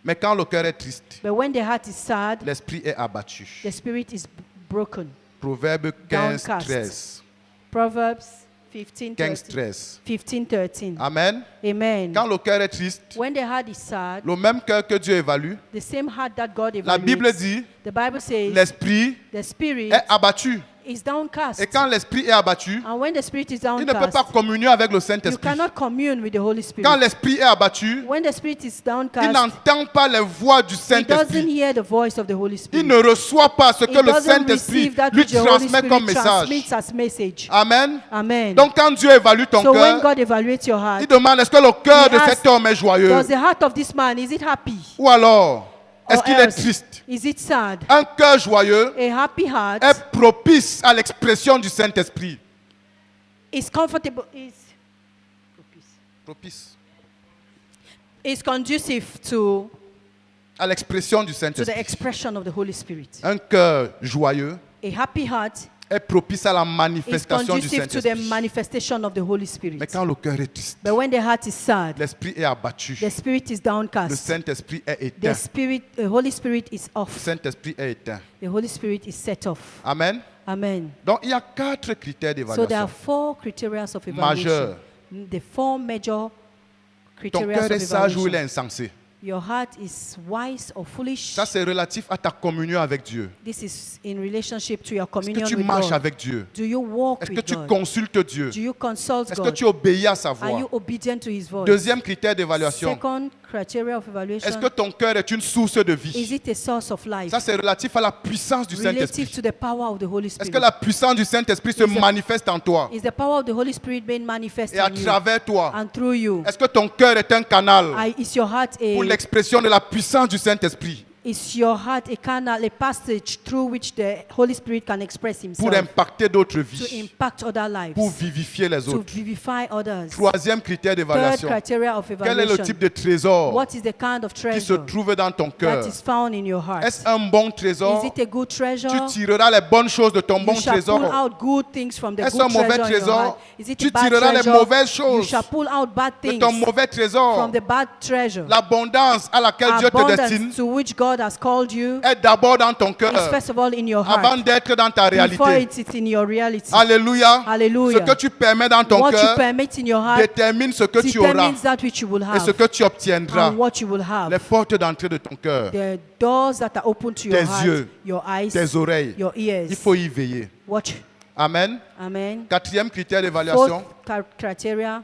Mais quand le cœur est triste, But when the heart is sad, l'esprit est abattu. the spirit is broken. Proverbe 15, Downcast. 13. Proverbs 15, 15, 13. 13. 15, 13. Amen. Amen. Quand le cœur est triste, When the heart is sad, le même cœur que Dieu évalue, the same heart that God la Bible evaluates, dit, the Bible says l'esprit the spirit est abattu. is downcast. Et quand l'esprit est abattu, And when the spirit is il ne peut pas downcast, communier avec le you Saint-Esprit. cannot commune with the Holy Spirit. Quand l'esprit est abattu, When the spirit is il downcast, n'entend pas les voix du he doesn't Saint-Esprit. hear the voice of the Holy Il Spirit. ne reçoit pas ce He que le doesn't Saint-Esprit receive that lui which the Holy transmet Spirit comme message. transmits as message. Amen. Amen. Donc quand Dieu évalue ton So when cœur, God evaluates your heart, il demande est-ce que le cœur He de asks, cet homme est joyeux does the heart of this man, is it happy? ou alors est-ce Or qu'il est else, triste? is it sad? Un cœur joyeux A happy heart est propice à l'expression du Saint-Esprit. is comfortable, Propice is conducive to à l'expression du the Saint-Esprit. expression of the Holy Spirit. Un cœur joyeux A happy heart est propice à la is manifestation du conducive to the Saint-Esprit. manifestation of the Holy Spirit. Mais quand le cœur est triste, But when the heart is sad, l'esprit est abattu. the spirit is Le downcast. Saint-Esprit est The éteint. spirit, the Holy Spirit is Le off. Saint-Esprit est éteint. The Holy Spirit is set off. Amen. Amen. Donc il y a 4 critères So there d'évaluation. are 4 criteria of Majeur. evaluation. The 4 major Ton criteria cœur of est sage ou il est evaluation. insensé. Your heart is wise or foolish. Ça, c'est relatif à ta communion avec Dieu. This is in relationship to your Est-ce que communion tu with marches God. avec Dieu? Do you walk Est-ce que with tu God? consultes Dieu? Do you consult Est-ce que God? tu obéis à sa Are you voix? obedient to His voice? Deuxième critère d'évaluation. Second criteria of Est-ce evaluation, que ton cœur est une source de is vie? it a source of life? Ça, c'est relatif à la puissance du Relative Saint-Esprit. to the power of the Holy Est-ce que Spirit. la puissance du Saint-Esprit se Is the- manifeste en toi Is the power of the Holy Spirit being manifest et à in you travers toi? and through you? Est-ce que ton cœur est un canal Is your heart pour a l'expression de la puissance du Saint-Esprit, is your heart a canal, a passage through which the Holy Spirit can express pour Himself impacter d'autres to vies, impact other lives, pour vivifier les to autres? vivify others? Troisième critère Third d'évaluation. criteria of Quel est le evaluation. type de trésor What is the kind of qui se treasure trouve dans ton that cœur? is found in your heart? Est-ce un bon Is trésor? it a good treasure? Tu tireras les bonnes choses de ton bon You shall pull trésor. out good things from the Est-ce good un mauvais treasure in your trésor? heart. Is it Tu a bad tireras les treasure? mauvaises You choses shall pull out bad de things ton mauvais trésor. from the bad treasure. L'abondance à laquelle Dieu te destine Abundance to which God has called you est d'abord dans ton cœur is first of all in your avant heart d'être dans ta before réalité. it's in your reality. Alléluia. Hallelujah. Ce que tu permets dans ton What you cœur permit in your heart détermine ce que tu auras determines that which you will et ce have que tu obtiendras. and what you will Les have. portes d'entrée de ton cœur, The doors that are open to your Tes heart, yeux, your eyes, tes oreilles, your ears. il faut y veiller. Watch. Amen. Amen. Quatrième critère d'évaluation. Fourth criteria,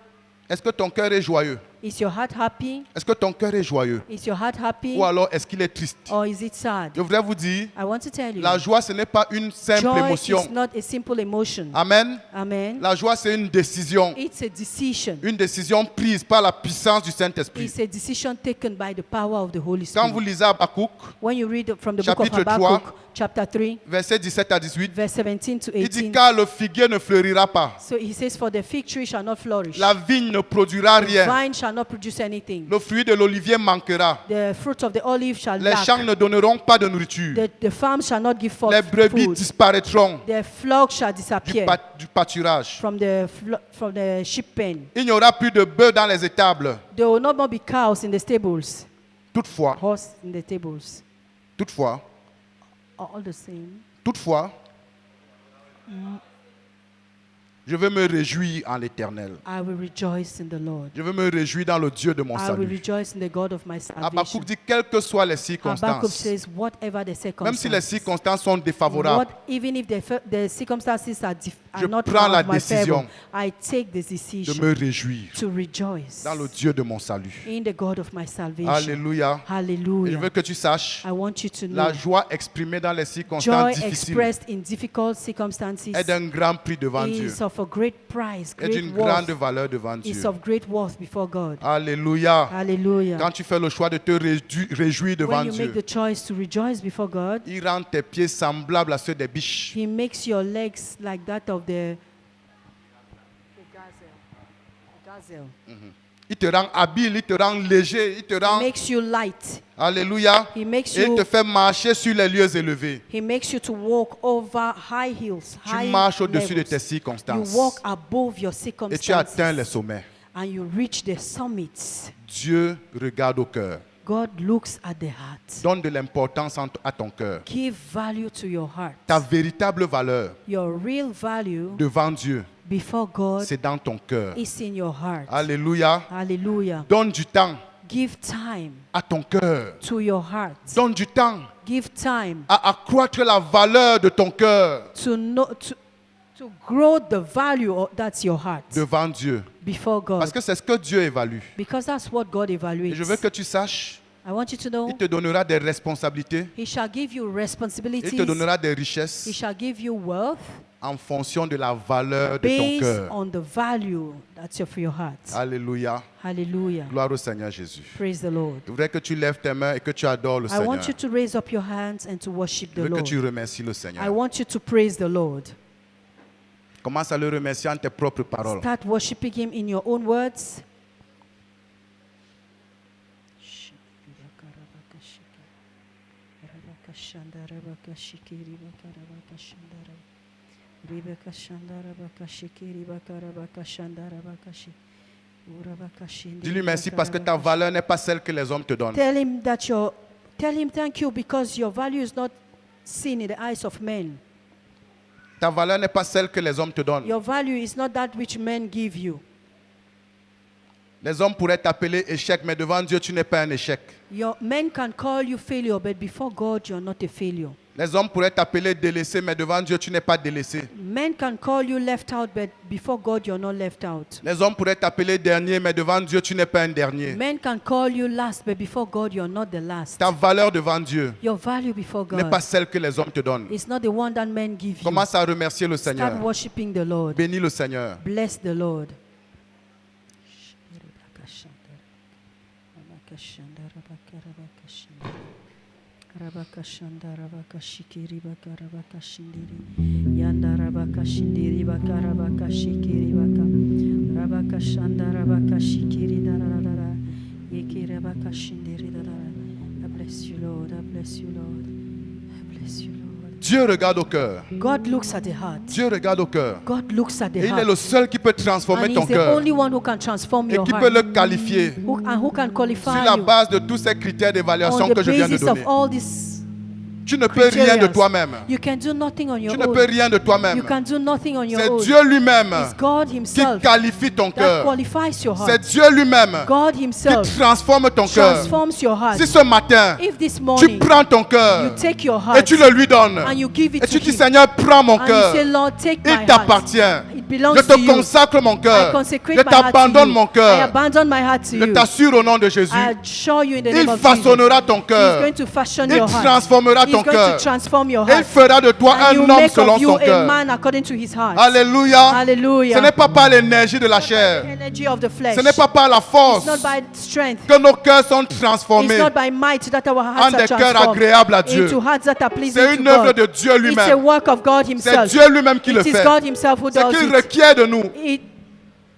Est-ce que ton cœur est joyeux? is your heart happy? Est-ce que ton cœur est joyeux? Is your heart happy? Ou alors est-ce qu'il est triste? Or is it sad? Je voudrais vous dire, I want to tell you, la joie, ce n'est pas une simple joy émotion. is not a simple emotion. Amen. Amen. La joie, c'est une décision. It's a decision. Une décision prise par la puissance du Saint-Esprit. It's a decision taken by the power of the Holy Quand vous Spirit. lisez Habakkuk, When you read from the book of Chapitre 3, Habakkuk, chapter 3, versets 17 à 18, verse 17 to il dit 18. car le figuier ne fleurira pas, So he says, for the fig tree shall not flourish. la vigne ne produira The rien, vine shall not produce anything. le fruit de l'olivier manquera, The fruit of the olive shall les lack. champs ne donneront pas de nourriture, The farm shall not give forth les brebis food. disparaîtront The flock shall du, disappear du pâturage. from the sheep pen. Il n'y aura plus de bœufs dans les étables. There will not more be cows in the stables, Toutefois, horse in the tables. toutefois, All the same. toutefois, Je veux me réjouir en l'Éternel. I will rejoice in the Lord. Je veux me réjouir dans le Dieu de mon I will salut. rejoice in the God of my salvation. Habakkuk dit, quelles que soient les Habakkuk circonstances, says, whatever the même circumstances, si les circonstances sont défavorables, even if the circumstances are je not prends la out of my décision favor, I take the de decision me réjouir to rejoice dans le Dieu de mon salut. in the God of my salvation. Alléluia. Et je Hallelujah. veux que tu saches, I want you to know la joie exprimée dans les joy circonstances difficiles expressed in difficult circumstances est d'un grand prix devant Dieu, is of a great price, est great d'une grande worth, valeur devant is Dieu. of great worth before God. Alléluia. Hallelujah. Quand tu fais le choix de te réjouir devant When you make Dieu, the choice to rejoice before God, il rend tes pieds semblables à ceux des biches. He makes your legs like that of the gazelle. Il te rend habile, il te rend léger, il te He rend... makes you light. Alléluia. He makes Et il you te fait marcher sur les lieux élevés. He makes you to walk over high hills, Tu high marches au-dessus de levels. tes You circonstances. walk above your Et tu atteins les circumstances sommets. and you reach the summits. Dieu regarde au cœur. God looks at the heart. Donne de l'importance à ton cœur. Give value to your heart. Ta véritable valeur Your real value devant Dieu, before God c'est dans ton cœur. is in your heart. Alléluia. Hallelujah. Donne du temps Give time à ton cœur. to your heart. Donne du temps Give time à accroître la valeur de ton cœur to know to grow the value that's your heart devant Dieu. before God. Parce que c'est ce que Dieu évalue. Because that's what God Et evaluates. je veux que tu saches, I want you to know il te donnera des responsabilités, He shall give you il responsibilities. te donnera des He richesses shall give you wealth en fonction de la valeur de ton based cœur. on the value that's of your heart. Alléluia. Hallelujah. Gloire au Seigneur Jésus. Praise the Lord. Je voudrais que tu lèves tes mains et que tu adores le I Seigneur. want you to raise up your hands and to worship Je the veux que Lord. tu remercies le I Seigneur. want you to praise the Lord. Commence à le remercier en tes propres paroles. Start worshiping Him in your own words. Dis-lui merci parce que ta valeur n'est pas celle que les hommes te donnent. Tell him thank you because your value is not seen in the eyes of men. Ta valeur n'est pas celle que les hommes te donnent. Your value is not that which men give you. Les hommes pourraient t'appeler échec, mais devant Dieu, tu n'es pas un échec. Your men can call you failure, but before God, you're not a failure. Les hommes pourraient t'appeler délaissé, mais devant Dieu, tu n'es pas délaissé. Men can call you left out, but before God, you're not left out. Les hommes pourraient t'appeler dernier, mais devant Dieu, tu n'es pas un dernier. Men can call you last, but before God, you're not the last. Ta valeur devant Dieu Your value before n'est pas God celle que les hommes te donnent. is not the one that men give you. Commence à remercier le Start Seigneur. worshiping the Lord. Bénis le Seigneur. Bless the Lord. Rabakashanda rabakashikiri baka rabakashindiri yanda rabakashindiri baka rabakashikiri baka rabakashanda rabakashikiri dararara yeki rabakashindiri darara. I bless you, Lord. I bless you, Lord. I bless you, Lord. Dieu regarde au cœur. God looks at the heart. Dieu regarde au cœur. God looks at the Et il est heart. le seul qui peut transformer And ton He's the cœur only one who can transform et your qui heart. peut le qualifier Who can qualify sur la you base de tous ces critères d'évaluation on the que je viens de basis donner. of all these Tu ne peux rien de criterias. toi-même. You can do nothing on your Tu ne own. peux rien de toi-même. You can do nothing on your C'est own. Dieu lui-même It's God qui Himself qualifie ton that cœur. qualifies your C'est heart. Dieu lui-même God qui Himself transforme ton cœur. transforms your heart. Si ce matin, If this tu morning prends ton you cœur take your et heart tu le lui donnes, and you give it et to tu dis Him, Seigneur, prends mon and you cœur, say, Lord, take my il heart. t'appartient. It belongs Je to te you. consacre mon I cœur. consecrate Je my heart to t'abandonne you. mon I cœur. abandon my heart to Je you. t'assure au nom de Jésus, I assure you in the il name of Jesus. façonnera ton He's cœur. going to fashion Il your heart. transformera He's ton going cœur. to transform your Et il heart. fera de toi And you un homme make selon of you son a cœur. man according to his heart. Alléluia. Hallelujah. Ce n'est pas par l'énergie de la The chair. energy of the flesh. Ce n'est pas par la It's force not by strength. que nos cœurs sont It's transformés not by might that our en hearts are des cœurs transformed agréables à Dieu. into hearts that are pleasing C'est to une œuvre God. de Dieu It's a lui-même. work of God C'est Himself. Dieu lui-même qui le It is fait. God Himself who Ce does qu'il it. requiert de nous, It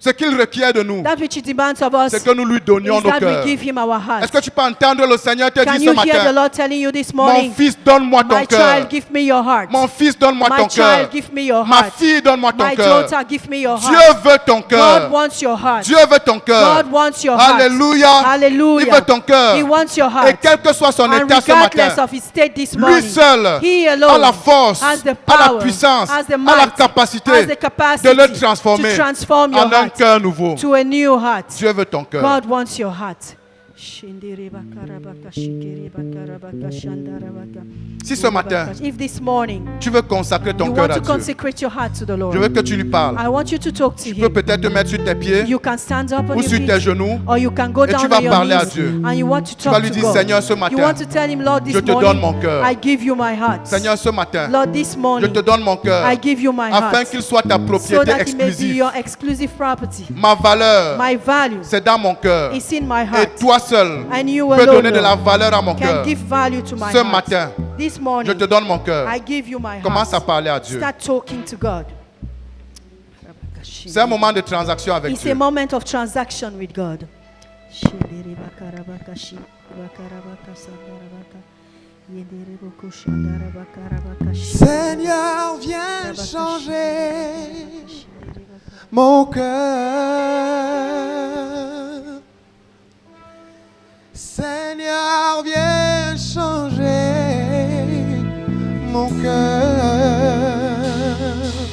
Ce qu'il requiert de nous, that which he demands of us, c'est que nous lui donnions is nos that cœurs. we give him our Est-ce heart. que tu peux entendre le Seigneur te Can dire you ce hear the matin? Lord telling you this Mon morning, fils, donne-moi ton my cœur. child, give me your heart. Mon fils, donne-moi My ton cœur. child, give me your Ma heart. fille, donne-moi ton My cœur. daughter, give me your Dieu heart. veut ton God cœur. wants your heart. Dieu veut ton cœur. God wants your heart. Alléluia. Hallelujah. Il veut ton cœur. He wants your Et heart. quel que soit son And état ce regardless matin, of his state this lui morning, seul he a alone la force, has the a la power, puissance, has the a la might, capacité has the capacity de le transformer to transform your en un heart cœur nouveau. to a new heart. Dieu veut ton cœur. God wants your heart. Shindiri bakarabaka, shikiri bakarabaka, shandarabaka. Si ce matin, If this morning tu veux consacrer ton you cœur want à to Dieu, consecrate your heart to the je veux Lord, que tu lui parles. I want you to talk to Tu peux him. peut-être te mettre sur tes pieds You can stand up on ou your sur tes feet, genoux. or you can go Et tu down vas on your parler à knees Dieu. and you want to Tu vas talk lui to dire, God. Seigneur, ce You matin, want to tell him, Lord, this je te donne mon morning, cœur. I give you my heart. Seigneur, ce matin, Lord, this je morning, te donne mon cœur I give you my afin heart qu'il soit ta so propriété that it may be exclusive. your exclusive property. Ma valeur, My value c'est dans mon cœur. is in my Et heart. toi seul And you peux alone, donner de la valeur à mon can cœur. give value to my Ce heart. matin, This je morning, te donne mon cœur. I give you my Commence à heart. parler à Dieu. Start talking to God. C'est un moment de transaction avec It's a Dieu. moment moment of transaction with God. Seigneur, viens changer mon cœur. Seigneur, viens changer mon cœur.